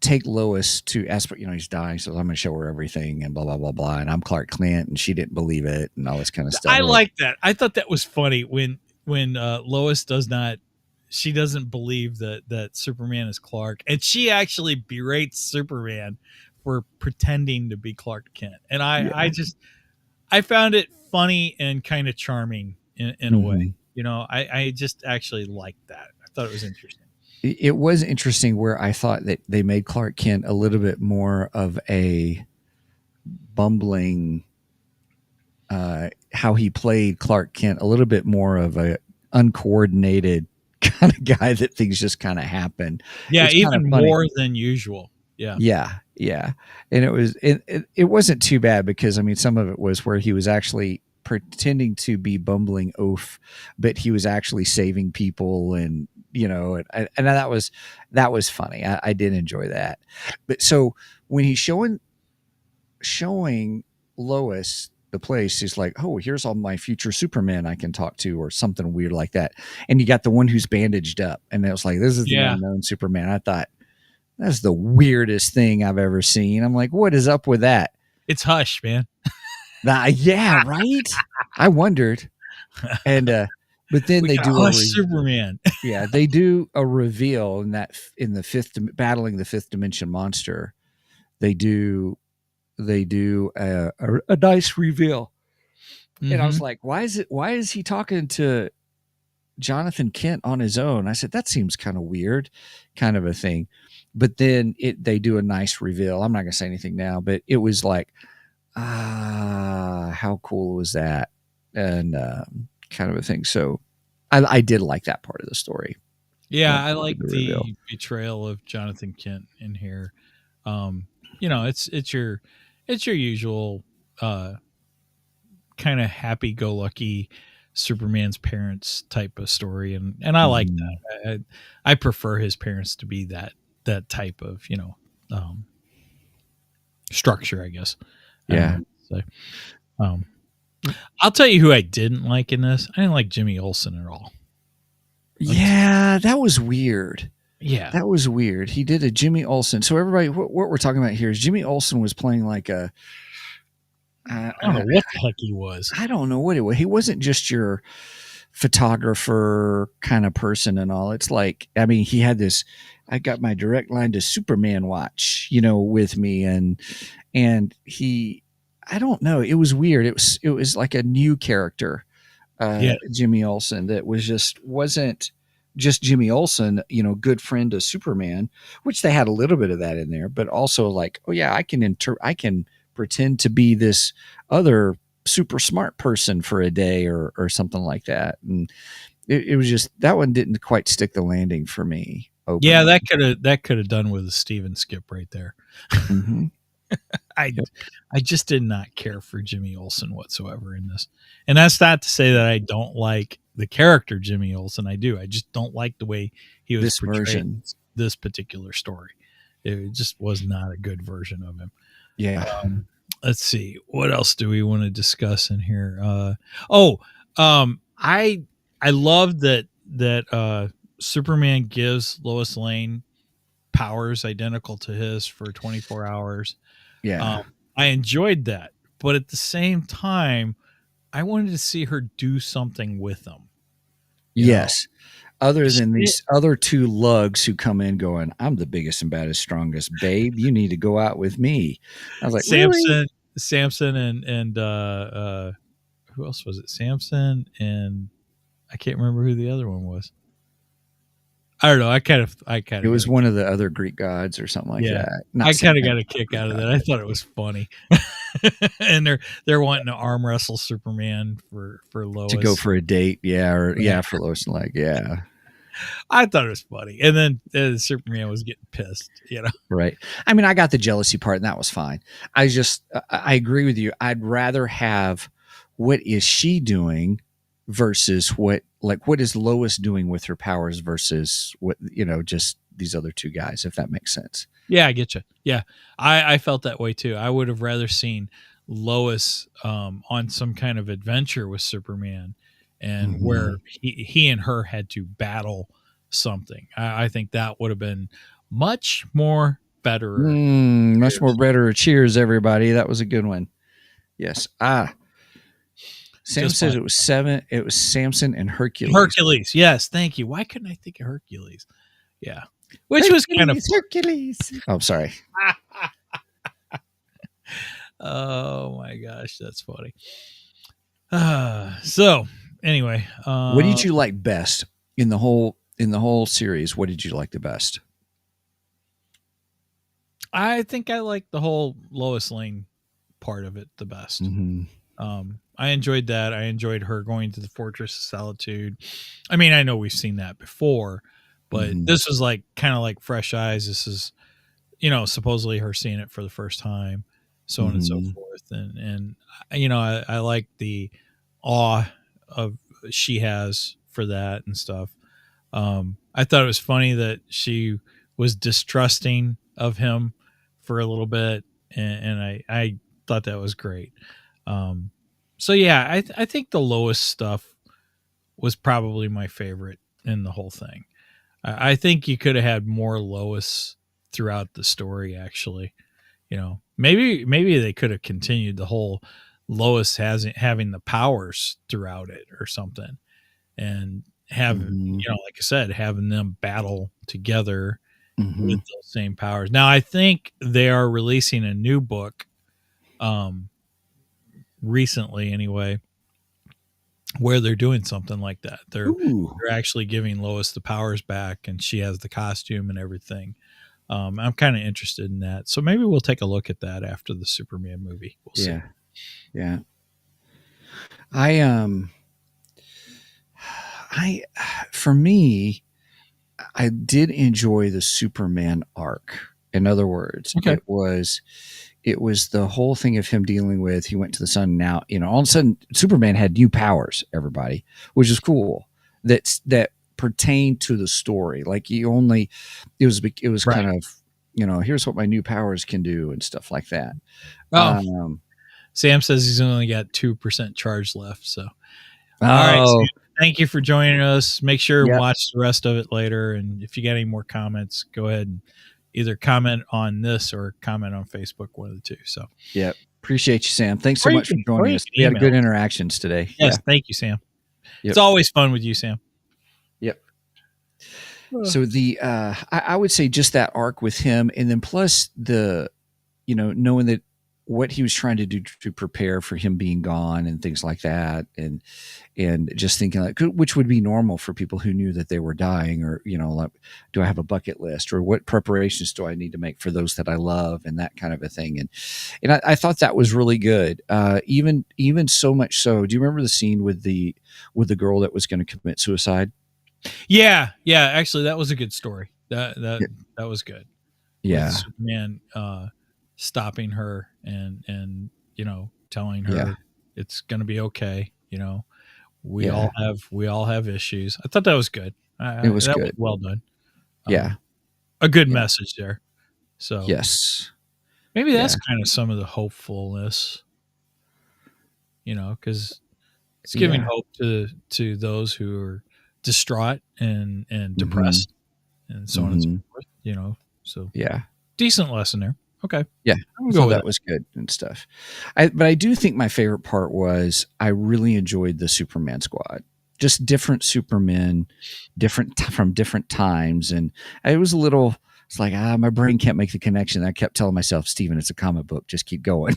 take Lois to ask, he's dying, so I'm going to show her everything and blah, blah, blah, blah. And I'm Clark Kent and she didn't believe it and all this kind of stuff. I like that. I thought that was funny when Lois she doesn't believe that Superman is Clark, and she actually berates Superman for pretending to be Clark Kent. And I found it funny and kind of charming in a way. I just actually liked that. I thought it was interesting. It was interesting where I thought that they made Clark Kent a little bit more of a bumbling, how he played Clark Kent, a little bit more of a uncoordinated kind of guy that things just kind of happen. Yeah, even more than usual. Yeah. And it wasn't too bad because some of it was where he was actually pretending to be bumbling oaf, but he was actually saving people, and and that was funny. I did enjoy that. But so when he's showing Lois the place, he's like, oh, here's all my future Superman I can talk to, or something weird like that. And you got the one who's bandaged up, and it was like, this is the unknown Superman. I thought that's the weirdest thing I've ever seen. I'm like, what is up with that? It's Hush, man. Yeah, right. I wondered, and but then they do Superman. Yeah, they do a reveal in the fifth battling the fifth dimension monster. They do a nice reveal, and I was like, why is he talking to Jonathan Kent on his own? I said that seems kind of weird, kind of a thing. But then they do a nice reveal. I'm not gonna say anything now, but it was like, how cool was that, and kind of a thing. So I did like that part of the story. Yeah, I like the betrayal of Jonathan Kent in here. It's your usual kind of happy-go-lucky Superman's parents type of story, and I like that. I prefer his parents to be that type of structure, I guess. Yeah. I'll tell you who I didn't like in this. I didn't like Jimmy Olsen at all. Yeah, that was weird. Yeah, that was weird. He did a Jimmy Olsen. So everybody, what we're talking about here is Jimmy Olsen was playing like a. I don't know what the heck he was. I don't know what it was. He wasn't just your photographer kind of person and all. It's like, he had this. I got my direct line to Superman watch, with me, and he. I don't know. It was weird. It was like a new character, Jimmy Olsen, that wasn't just Jimmy Olsen, good friend of Superman, which they had a little bit of that in there, but also like, oh yeah, I can pretend to be this other super smart person for a day or something like that. And it was just, that one didn't quite stick the landing for me. Openly. Yeah, that could have done with a Steven skip right there. Mm-hmm. I just did not care for Jimmy Olsen whatsoever in this. And that's not to say that I don't like the character Jimmy Olsen. I do. I just don't like the way he was portrayed this particular story. It just was not a good version of him. Yeah. Let's see, what else do we want to discuss in here? I love that Superman gives Lois Lane powers identical to his for 24 hours. Yeah. I enjoyed that, but at the same time, I wanted to see her do something with them. You know, Yes. Other She than did- these other two lugs who come in going, I'm the biggest and baddest, strongest, babe. You need to go out with me. I was like, really? Samson, and who else was it? Samson, and I can't remember who the other one was. I don't know. I kind of It was got one of the other Greek gods or something like yeah. that. Not I saying kind of that got a was kick Greek out of god. that. I thought it was funny, and they're wanting to arm wrestle Superman for Lois To go for a date. Yeah. Or, Yeah. for Lois and Leg. Yeah. I thought it was funny, and then Superman was getting pissed. Right. I mean, I got the jealousy part and that was fine. I agree with you. I'd rather have what is she doing versus what is Lois doing with her powers versus what, just these other two guys, if that makes sense. Yeah, I get you. Yeah, I felt that way too. I would have rather seen Lois on some kind of adventure with Superman, and where he and her had to battle something. I think that would have been much more better. Much more better. Cheers, everybody. That was a good one. Yes. Sam Just says fun. it was 7. It was Samson and Hercules. Hercules. Yes, thank you. Why couldn't I think of Hercules? Yeah, which was kind of Hercules. Oh, sorry. Oh my gosh, that's funny. So anyway, What did you like best in the whole series? What did you like the best? I think I like the whole Lois Lane part of it the best. I enjoyed that. I enjoyed her going to the Fortress of Solitude. I mean, I know we've seen that before, but this was like kind of like fresh eyes. This is, supposedly her seeing it for the first time, so on and so forth. And I like the awe of she has for that and stuff. I thought it was funny that she was distrusting of him for a little bit, and I thought that was great. So yeah, I think the Lois stuff was probably my favorite in the whole thing. I think you could have had more Lois throughout the story. Actually, maybe they could have continued the whole Lois having the powers throughout it or something, and have like I said, having them battle together with those same powers. Now I think they are releasing a new book, recently anyway, where they're doing something like that. They're actually giving Lois the powers back, and she has the costume and everything. I'm kind of interested in that, so maybe we'll take a look at that after the Superman movie. We'll see. Yeah. For me, I did enjoy the Superman arc. In other words, it was the whole thing of him dealing with, he went to the sun. Now, all of a sudden Superman had new powers, everybody, which is cool. That pertained to the story. Like it was Right. kind of, here's what my new powers can do and stuff like that. Sam says he's only got 2% charge left. So, all right. Sam, thank you for joining us. Make sure and watch the rest of it later. And if you got any more comments, go ahead and either comment on this or comment on Facebook, one of the two. So, yeah, appreciate you, Sam. Thanks so much for joining us. We had good interactions today. Yes, thank you, Sam. It's always fun with you, Sam. Yep. So I would say just that arc with him, and then plus the, knowing that what he was trying to do to prepare for him being gone and things like that, and just thinking like, which would be normal for people who knew that they were dying, or like, do I have a bucket list, or what preparations do I need to make for those that I love, and that kind of a thing. And I thought that was really good. Even so much so. Do you remember the scene with the girl that was going to commit suicide? Yeah. Actually, that was a good story. That was good. Yeah. With Superman stopping her and telling her it's going to be okay. We all have issues. I thought that was good. It was good. Was well done. Yeah. A good message there. So yes. Maybe that's Yeah. kind of some of the hopefulness, because it's giving Yeah. hope to those who are distraught and Mhm. depressed and so on and so Mhm. forth. So Yeah. decent lesson there. Okay. Yeah. I'm I gonna go thought with that that. was good and stuff. But I do think my favorite part was I really enjoyed the Superman squad. Just different Supermen, from different times, and it was a little. It's like my brain can't make the connection. I kept telling myself, Steven, it's a comic book. Just keep going.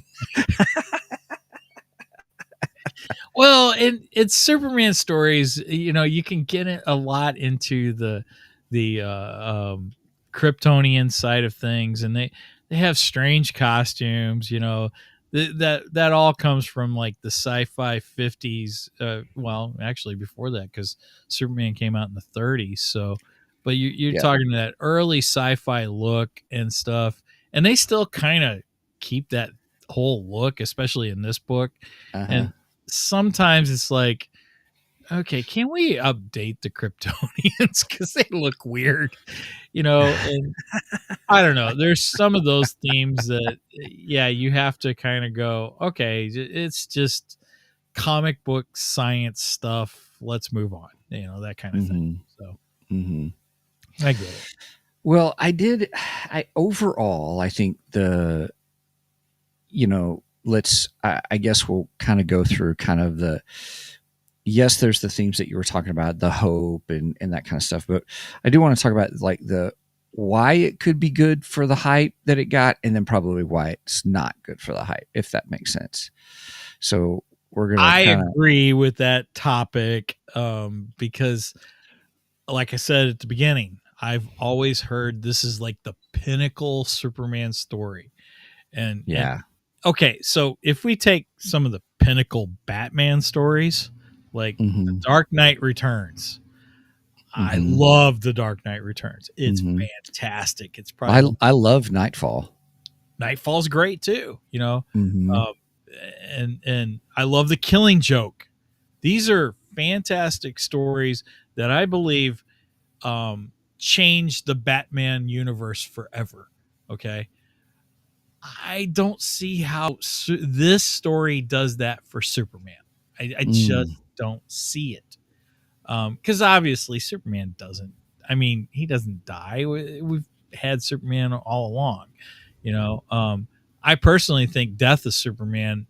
Well, it's Superman stories. You can get it a lot into the Kryptonian side of things, and they have strange costumes. That all comes from like the sci-fi 50s. Well, actually before that, because Superman came out in the 30s. So, but you're Yeah. talking that early sci-fi look and stuff, and they still kind of keep that whole look, especially in this book. Uh-huh. And sometimes it's like, okay, can we update the Kryptonians because they look weird, and I don't know. There's some of those themes that, yeah, you have to kind of go, okay, it's just comic book science stuff. Let's move on, that kind of thing. Mm-hmm. So Mm-hmm. I get it. Well, I overall, I think I guess we'll kind of go through kind of yes, there's the themes that you were talking about, the hope and that kind of stuff. But I do want to talk about like why it could be good for the hype that it got, and then probably why it's not good for the hype, if that makes sense. So we're gonna I kind of agree with that topic because, like I said at the beginning, I've always heard this is like the pinnacle Superman story. And yeah. okay, so if we take some of the pinnacle Batman stories, like The Mm-hmm. Dark Knight Returns, I Mm-hmm. love The Dark Knight Returns. It's Mm-hmm. fantastic. It's I probably I love Nightfall. Nightfall's great too. Mm-hmm. Um, and I love The Killing Joke. These are fantastic stories that I believe changed the Batman universe forever. Okay, I don't see how this story does that for Superman. I just Mm. don't see it. Because obviously Superman doesn't. I mean, he doesn't die. We've had Superman all along. I personally think Death of Superman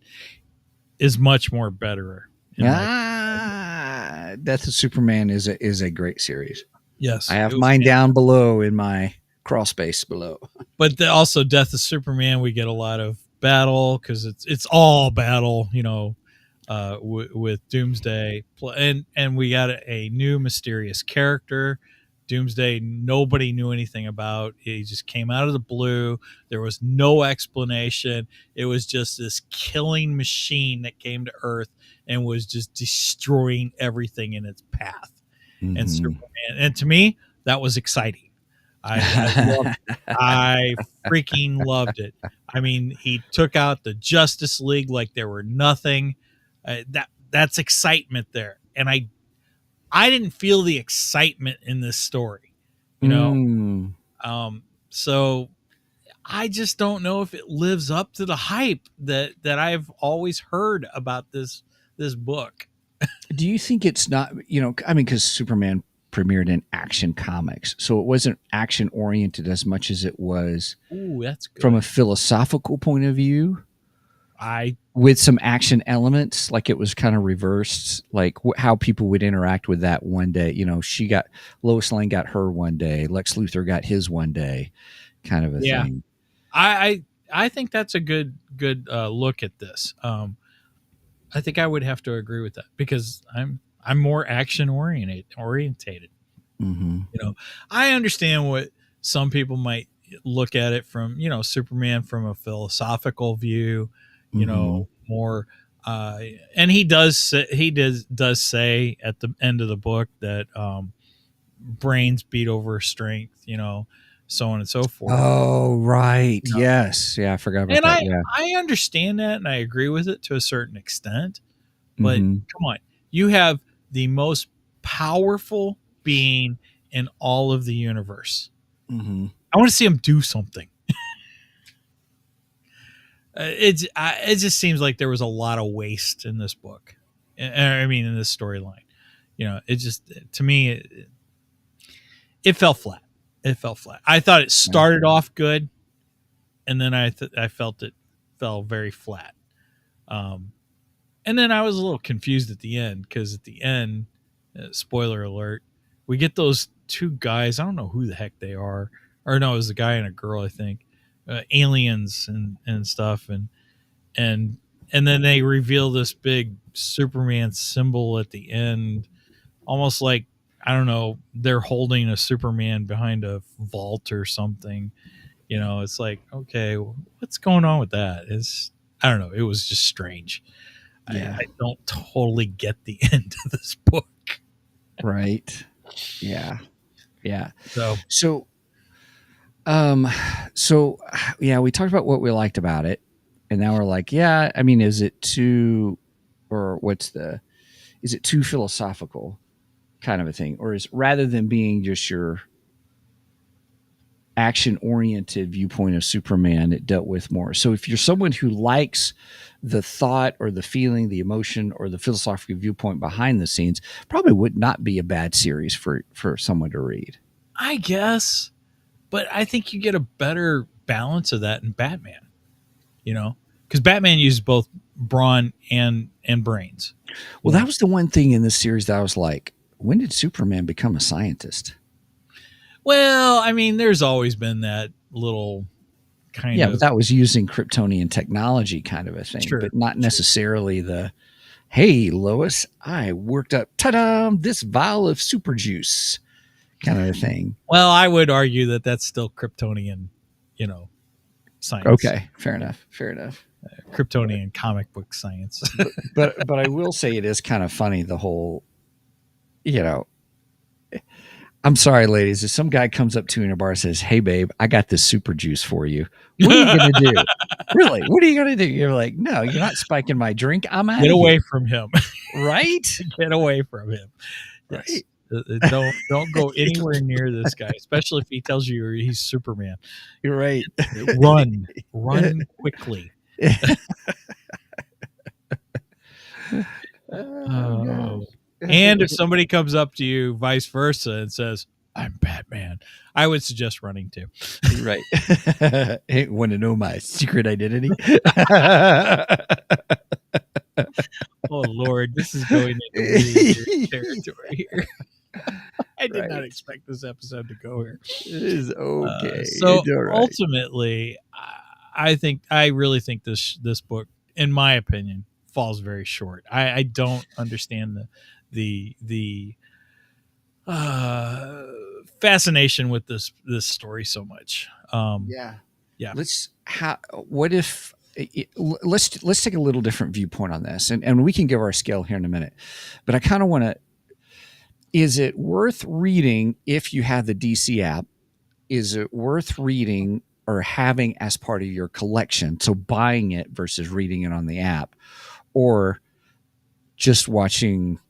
is much more better in my. Death of Superman is a great series. I Yes, it have was mine down fantastic. below in my crawl space below. But also Death of Superman, we get a lot of battle because it's all battle, with Doomsday, and we got a new mysterious character. Doomsday, nobody knew anything about. He just came out of the blue. There was no explanation. It was just this killing machine that came to Earth and was just destroying everything in its path. And Mm-hmm. Superman, and to me, that was exciting. I loved it. I freaking loved it. I mean, he took out the Justice League like there were nothing. That's excitement there, and I didn't feel the excitement in this story, you know. Mm. So I just don't know if it lives up to the hype that I've always heard about this book. Do you think it's not, I mean, because Superman premiered in Action Comics, so it wasn't action oriented as much as it was Ooh, that's from a good. philosophical point of view I with some action elements. Like it was kind of reversed, like how people would interact with that one day. Lois Lane got her one day, Lex Luthor got his one day, kind of a yeah. thing. I think that's a good look at this. I think I would have to agree with that because I'm more action orientated. Mm-hmm. I understand what some people might look at it from, Superman from a philosophical view, Mm-hmm. more. And he does say at the end of the book that brains beat over strength, so on and so forth. Oh, right. You know, Yes. Yeah, I forgot about and that. I Yeah. I understand that and I agree with it to a certain extent. But Mm-hmm. come on, you have the most powerful being in all of the universe. Mm-hmm. I want to see him do something. It just seems like there was a lot of waste in this book. I mean, in this storyline, it just, to me, it fell flat. It fell flat. I thought it started off good, and then I felt it fell very flat. And then I was a little confused at the end, because at the end, spoiler alert, we get those two guys. I don't know who the heck they are, or no, it was a guy and a girl, I think, aliens and stuff, and then they reveal this big Superman symbol at the end, almost like, I don't know, they're holding a Superman behind a vault or something. It's like, okay, what's going on with that? I don't know. It was just strange. Yeah. I don't totally get the end of this book. Right. Yeah. Yeah. So yeah, we talked about what we liked about it, and now we're like, yeah, I mean, is it too philosophical kind of a thing, or is, rather than being just your action oriented viewpoint of Superman, it dealt with more. So if you're someone who likes the thought or the feeling, the emotion, or the philosophical viewpoint behind the scenes, probably would not be a bad series for someone to read. I guess, but I think you get a better balance of that in Batman, because Batman uses both brawn and brains. Well, that was the one thing in this series that I was like, when did Superman become a scientist? Well, I mean, there's always been that little kind of... but that was using Kryptonian technology kind of a thing, Sure, but not necessarily the, hey, Lois, I worked up, ta-da, this vial of super juice kind of a thing. Well, I would argue that that's still Kryptonian, science. Okay, fair enough. Kryptonian comic book science. but I will say it is kind of funny, the whole, I'm sorry, ladies, if some guy comes up to you in a bar and says, hey, babe, I got this super juice for you, what are you going to do? Really? What are you going to do? You're like, no, you're not spiking my drink. I'm out. Get away from him. Right? Get away from him. Right. Yes. Don't go anywhere near this guy, especially if he tells you he's Superman. You're right. Run quickly. And if somebody comes up to you vice versa and says, I'm Batman, I would suggest running too. Right. Hey, want to know my secret identity? Oh, Lord, this is going into weird territory here. I did not expect this episode to go here. It is okay. So ultimately, I really think this book, in my opinion, falls very short. I don't understand the fascination with this story so much. Yeah. Let's take a little different viewpoint on this, and we can give our scale here in a minute. But I kind of want to. Is it worth reading if you have the DC app? Is it worth reading or having as part of your collection? So buying it versus reading it on the app, or just watching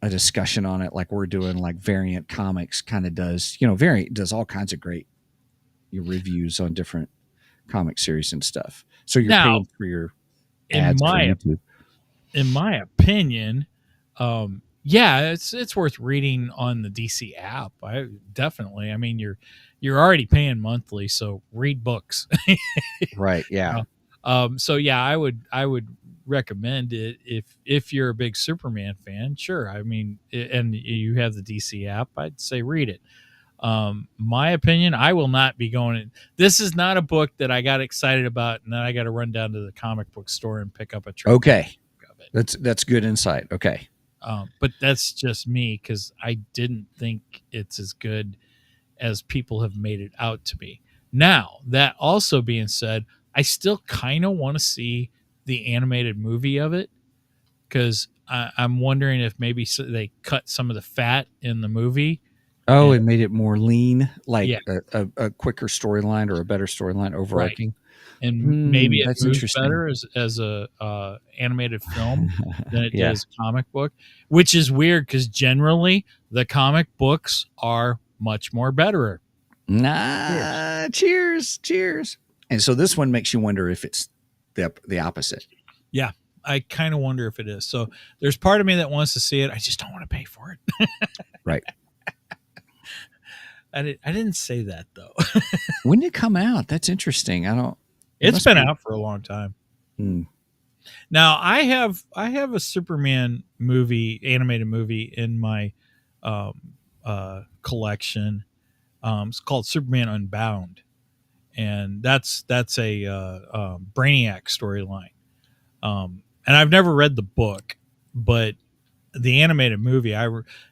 a discussion on it like we're doing, like Variant Comics kind of does. Variant does all kinds of great reviews on different comic series and stuff. So you're paying for your ads for YouTube. In my opinion, it's worth reading on the DC app. Definitely. I mean, you're already paying monthly, so read books. Right. Yeah. So yeah, I would recommend it if you're a big Superman fan. Sure. I mean, and you have the DC app, I'd say read it. My opinion, I will not be going in. This is not a book that I got excited about and then I got to run down to the comic book store and pick up a trade. Okay. That's good insight. Okay. But that's just me, because I didn't think it's as good as people have made it out to be. Now, that also being said, I still kind of want to see the animated movie of it, because I'm wondering if maybe they cut some of the fat in the movie. Oh, and made it more lean, like a quicker storyline or a better storyline overarching. Right. And maybe it moves better as a animated film than it does comic book, which is weird because generally the comic books are much more better. Cheers. And so this one makes you wonder if it's the opposite. Yeah, I kind of wonder if it is. So there's part of me that wants to see it. I just don't want to pay for it. Right. I didn't say that though. When did it come out? That's interesting. I don't. It's been out for a long time. Hmm. Now I have a Superman movie, animated movie in my collection. It's called Superman Unbound, and that's a Brainiac storyline. And I've never read the book, but the animated movie,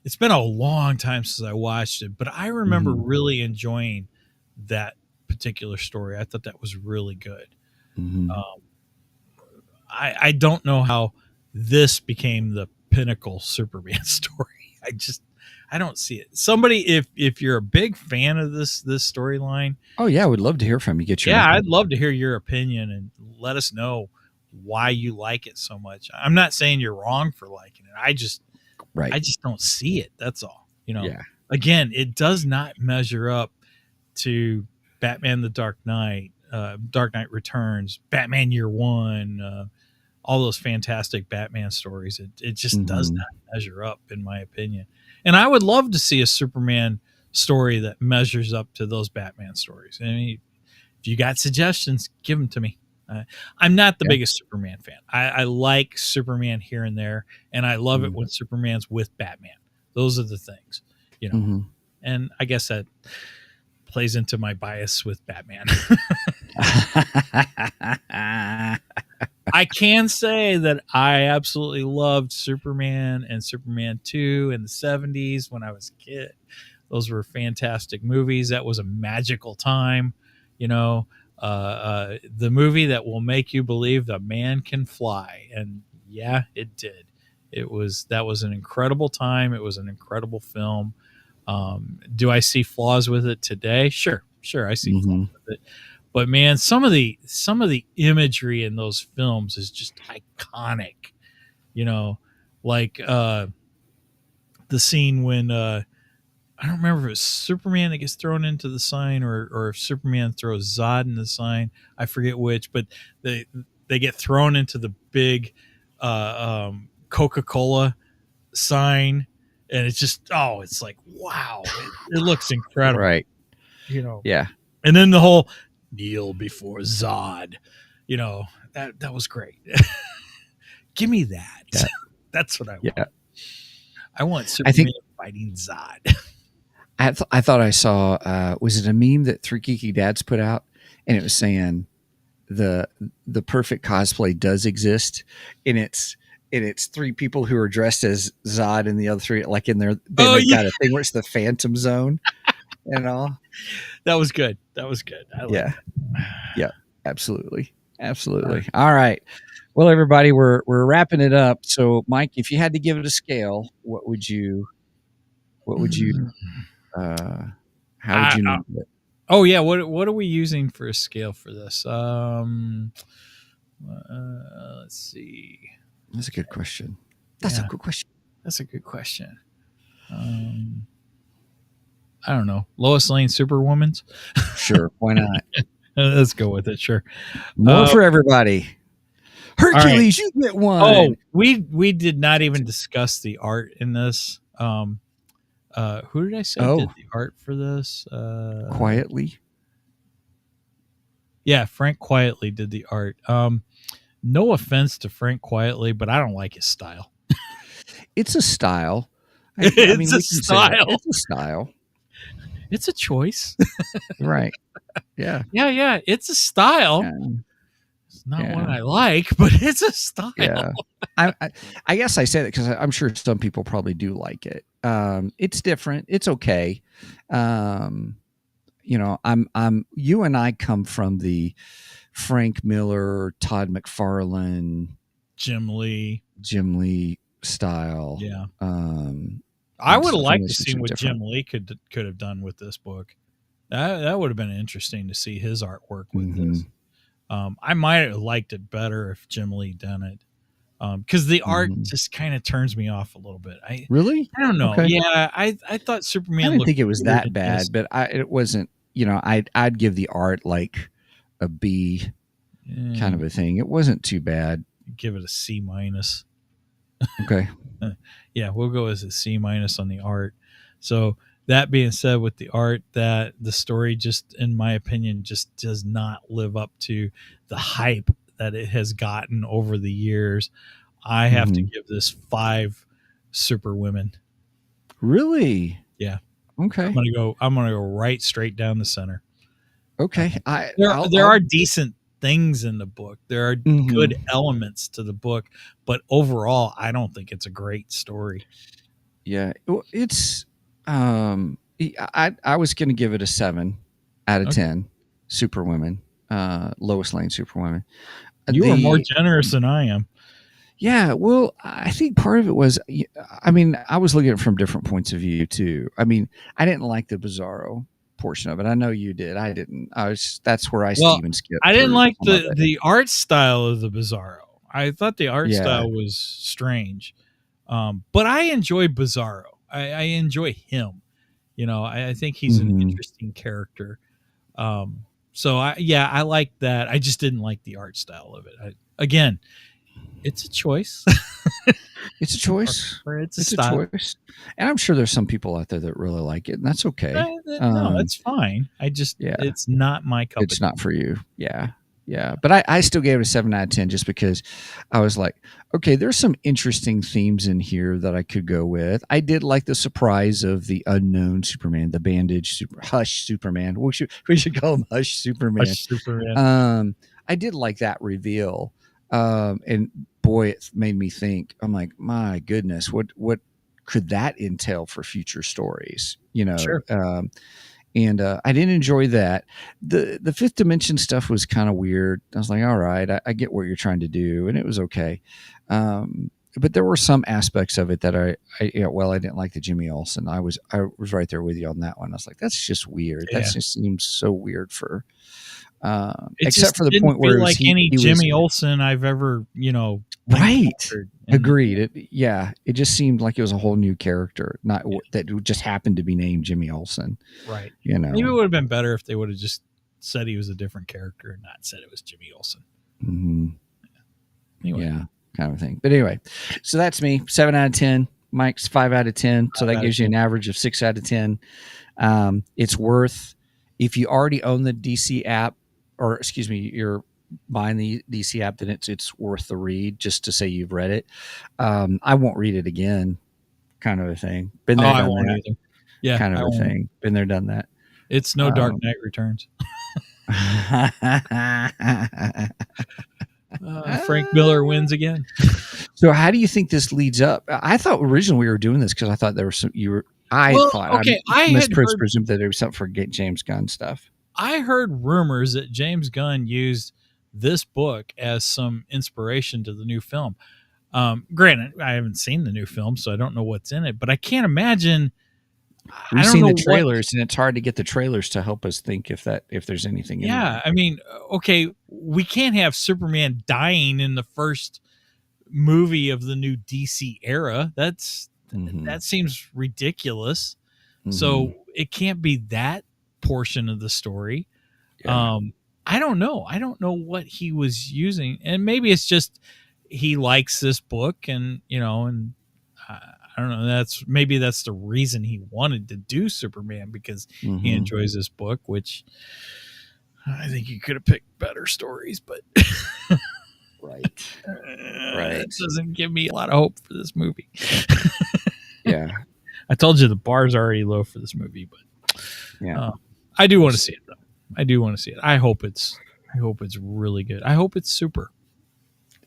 it's been a long time since I watched it, but I remember really enjoying that particular story. I thought that was really good. I don't know how this became the pinnacle Superman story. I don't see it. Somebody, if you're a big fan of this storyline, Oh yeah, I would love to hear from you. Get your yeah, input. I'd love to hear your opinion and let us know why you like it so much. I'm not saying you're wrong for liking it. I just don't see it. That's all. Yeah. Again, it does not measure up to Batman: The Dark Knight, Dark Knight Returns, Batman Year One, all those fantastic Batman stories. It just does not measure up, in my opinion. And I would love to see a Superman story that measures up to those Batman stories. I mean, if you got suggestions, give them to me. I'm not the biggest Superman fan. I like Superman here and there, and I love it when Superman's with Batman. Those are the things, And I guess that plays into my bias with Batman. I can say that I absolutely loved Superman and Superman 2 in the 70s when I was a kid. Those were fantastic movies. That was a magical time, the movie that will make you believe that man can fly. And yeah, it did. That was an incredible time. It was an incredible film. Do I see flaws with it today? Sure. I see flaws with it. But man, some of the imagery in those films is just iconic. Like the scene when I don't remember if it's Superman that gets thrown into the sign or if Superman throws Zod in the sign. I forget which, but they get thrown into the big Coca-Cola sign, and it's just it's like, wow, it looks incredible. Right. Yeah. And then the whole kneel before Zod, that was great. Give me that. Yeah. That's what I want. Yeah. I want Superman fighting Zod. I thought I saw was it a meme that Three Geeky Dads put out, and it was saying the perfect cosplay does exist, and it's three people who are dressed as Zod and the other three like in their got a thing where it's the Phantom Zone and all. That was good. I like that. Yeah, absolutely. All right. Well, everybody, we're wrapping it up. So, Mike, if you had to give it a scale, what would you how would you name it? Oh yeah, what are we using for a scale for this? Let's see. That's a good question. That's a good question. I don't know. Lois Lane Superwoman's? Sure, why not? Let's go with it. Sure. More for everybody. Hercules, you get one. Oh, we did not even discuss the art in this. Who did I say did the art for this? Quietly. Yeah, Frank Quitely did the art. No offense to Frank Quitely, but I don't like his style. It's a style. It's a style. It's a style. It's a choice. Right. Yeah. Yeah. It's a style. Yeah. It's not one I like, but it's a style. Yeah. I guess I say that because I'm sure some people probably do like it. It's different. It's okay. You and I come from the Frank Miller, Todd McFarlane, Jim Lee style. Yeah. I would have liked to see what different. Jim Lee could have done with this book. That would have been interesting to see his artwork with this. I might have liked it better if Jim Lee done it. Because the art just kind of turns me off a little bit. Really? I don't know. Okay. Yeah, I thought Superman. I didn't think it was that in bad, this. but it wasn't. I'd give the art like a B. kind of a thing. It wasn't too bad. Give it a C minus. Okay. Yeah, we'll go as a C minus on the art. So that being said, with the art, that the story just, in my opinion, just does not live up to the hype that it has gotten over the years. I have to give this 5 super women. Really? Yeah. Okay. I'm gonna go right straight down the center. Okay. There are decent things in the book. There are good elements to the book, but overall, I don't think it's a great story. Yeah. It's I was going to give it a 7 out of 10. Superwomen, Lois Lane Superwomen. You are more generous than I am. Yeah, well, I think part of it was, I mean, I was looking at it from different points of view too. I mean, I didn't like the Bizarro portion of it. I know you did. I didn't. That's where I Steven skipped. I didn't like the art style of the Bizarro. I thought the art style was strange, but I enjoy Bizarro. I enjoy him. You know, I think he's an interesting character. So I like that. I just didn't like the art style of it. Again, it's a choice. It's a choice. Or it's a choice. And I'm sure there's some people out there that really like it, and that's okay. No, that's fine. It's not my cup. It's not for you. Yeah. Yeah. But I still gave it a 7 out of 10 just because I was like, okay, there's some interesting themes in here that I could go with. I did like the surprise of the unknown Superman, the Hush Superman. We should call him Hush Superman. Hush Superman. I did like that reveal. And boy, it made me think. I'm like, my goodness, what could that entail for future stories? You know, sure. And I didn't enjoy that. The fifth dimension stuff was kind of weird. I was like, all right, I get what you're trying to do, and it was okay. But there were some aspects of it that I didn't like the Jimmy Olsen. I was right there with you on that one. I was like, that's just weird. Yeah. That just seems so weird for. Except for the point where like any Jimmy Olsen I've ever, right. Agreed. It just seemed like it was a whole new character, not that just happened to be named Jimmy Olsen. Right. Maybe it would have been better if they would have just said he was a different character and not said it was Jimmy Olsen. Mm-hmm. Anyway. Yeah, kind of thing. But anyway, so that's me. 7 out of 10. Mike's 5 out of 10. So that gives you an average of 6 out of 10. It's worth, if you already own the DC app, or excuse me, you're buying the DC app, then it's worth the read just to say you've read it. I won't read it again, kind of a thing. Been there, done that. Either. Yeah, kind of a thing. Been there, done that. It's no Dark Knight Returns. Frank Miller wins again. So how do you think this leads up? I thought originally we were doing this because I thought there was some. I mispresumed that there was something for James Gunn stuff. I heard rumors that James Gunn used this book as some inspiration to the new film. Granted, I haven't seen the new film, so I don't know what's in it, but I can't imagine. We've seen the trailers, and it's hard to get the trailers to help us think if there's anything in there. I mean, okay, we can't have Superman dying in the first movie of the new DC era. That seems ridiculous. Mm-hmm. So it can't be that portion of the story. Yeah. I don't know what he was using, and maybe it's just he likes this book, and I don't know, that's the reason he wanted to do Superman, because he enjoys this book, which I think he could have picked better stories, but right. It doesn't give me a lot of hope for this movie. Yeah. I told you the bar's already low for this movie, but yeah. I do want to see it though. I do want to see it. I hope it's really good. I hope it's super.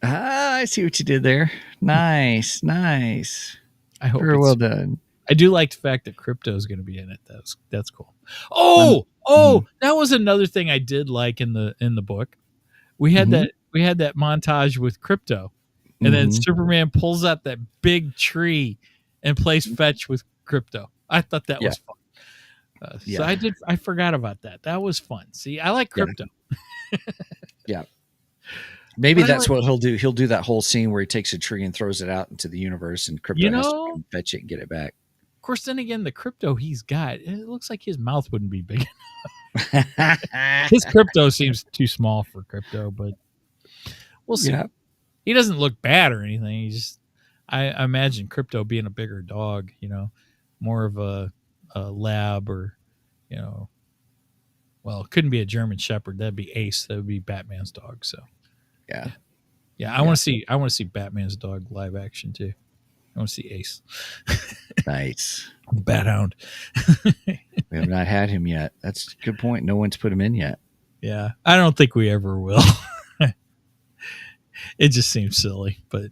I see what you did there. Nice. I hope very well done. I do like the fact that Crypto is going to be in it. That's cool. That was another thing I did like in the book. We had that montage with Crypto, and then Superman pulls out that big tree and plays fetch with Crypto. I thought that was fun. So I forgot about that. That was fun. See, I like Crypto. Yeah. Maybe that's what he'll do. He'll do that whole scene where he takes a tree and throws it out into the universe, and Crypto has to come fetch it and get it back. Of course, then again, the Crypto he's got, it looks like his mouth wouldn't be big enough. His Crypto seems too small for Crypto, but We'll see. Yeah. He doesn't look bad or anything. He just, I imagine Crypto being a bigger dog, more of a lab or, well, it couldn't be a German Shepherd. That'd be Ace. That would be Batman's dog. So Yeah. yeah, I want to see Batman's dog live action too. I want to see Ace, Nice. the Bat Hound. We have not had him yet. That's a good point. No one's put him in yet. Yeah, I don't think we ever will. It just seems silly, but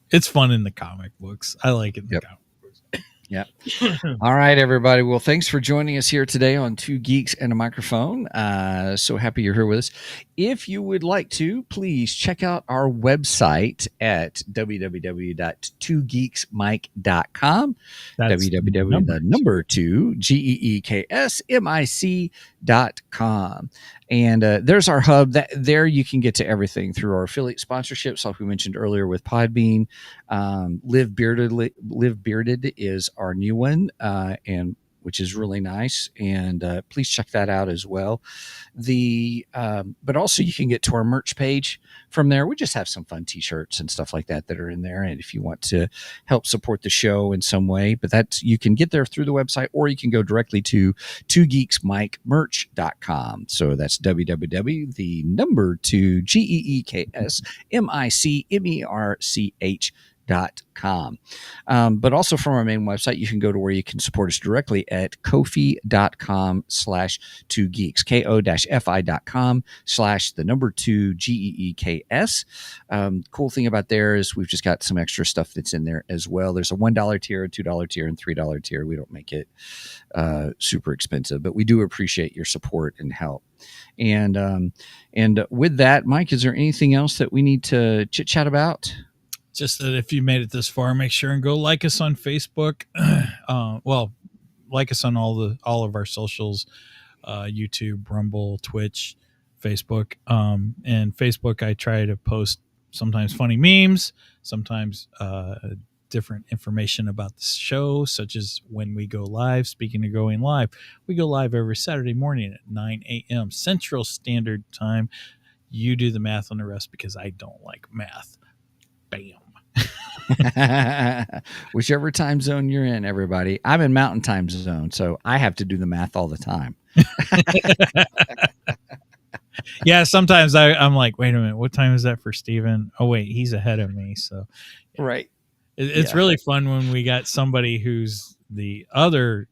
it's fun in the comic books. I like it in the comic books. Yeah. All right, everybody. Well, thanks for joining us here today on Two Geeks and a Microphone. So happy you're here with us. If you would like to, please check out our website at www.twogeeksmic.com. www.2geeksmic.com. And there's our hub. There you can get to everything through our affiliate sponsorships, like we mentioned earlier with Podbean. Live Bearded is our new one, and which is really nice. And please check that out as well. But also you can get to our merch page from there. We just have some fun T-shirts and stuff like that are in there. And if you want to help support the show in some way, but you can get there through the website, or you can go directly to twogeeksmicmerch.com. So that's www.2geeksmicmerch.com. But also from our main website, you can go to where you can support us directly at kofi.com/2geeks, ko-fi.com/2geeks. Cool thing about there is we've just got some extra stuff that's in there as well. There's a $1 tier, a $2 tier, and $3 tier. We don't make it super expensive, but we do appreciate your support and help. And with that, Mike, is there anything else that we need to chit chat about? Just that if you made it this far, make sure and go like us on Facebook. Like us on all of our socials, YouTube, Rumble, Twitch, Facebook. And Facebook, I try to post sometimes funny memes, sometimes different information about the show, such as when we go live. Speaking of going live, we go live every Saturday morning at 9 a.m. Central Standard Time. You do the math on the rest because I don't like math. Bam. Whichever time zone you're in, everybody. I'm in Mountain Time Zone, so I have to do the math all the time. Yeah, sometimes I'm like, wait a minute, what time is that for Steven? Oh, wait, he's ahead of me. So, yeah. Right. It's really fun when we got somebody who's the other,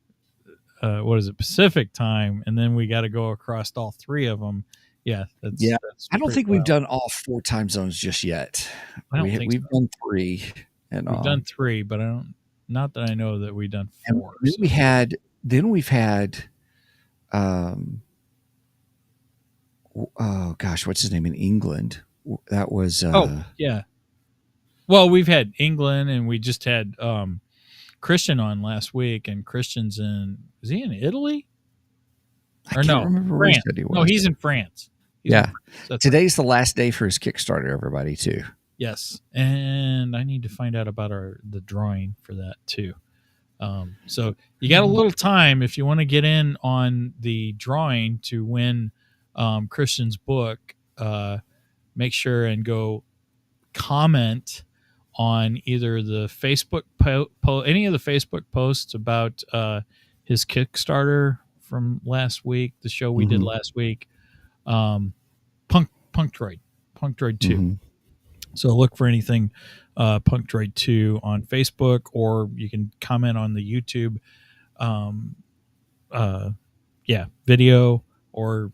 Pacific time, and then we got to go across all three of them. Yeah. That's I don't think we've done all 4 time zones just yet. We've done 3. And we've done 3, but not that I know that we've done 4. And we've had oh gosh, what's his name in England? That was yeah. Well, we've had England, and we just had Christian on last week, and Christian's is he in Italy? I can't remember where he said he was. No, he's in France. Today's the last day for his Kickstarter, everybody, too. Yes, and I need to find out about the drawing for that too. So you got a little time if you want to get in on the drawing to win Christian's book. Make sure and go comment on either the Facebook any of the Facebook posts about his Kickstarter from last week, the show we did last week, Punk Droid 2. So look for anything Punk Droid 2 on Facebook, or you can comment on the YouTube video or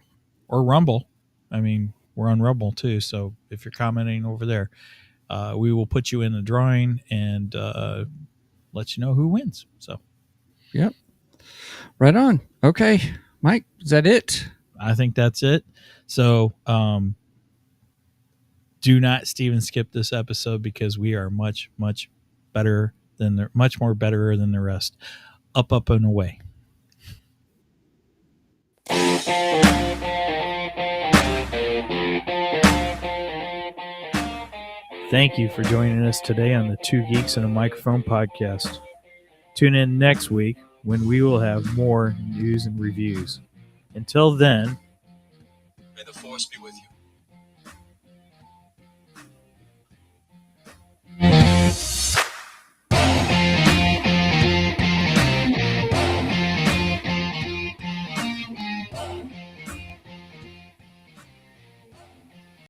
Rumble. I mean, we're on Rumble too, so if you're commenting over there, we will put you in the drawing and let you know who wins. So, yep. Right on. Okay, Mike, is that it? I think that's it. So, do not Steven skip this episode because we are much more better than the rest. Up and away. Thank you for joining us today on the Two Geeks and a Microphone podcast. Tune in next week when we will have more news and reviews. Until then, may the force be with you.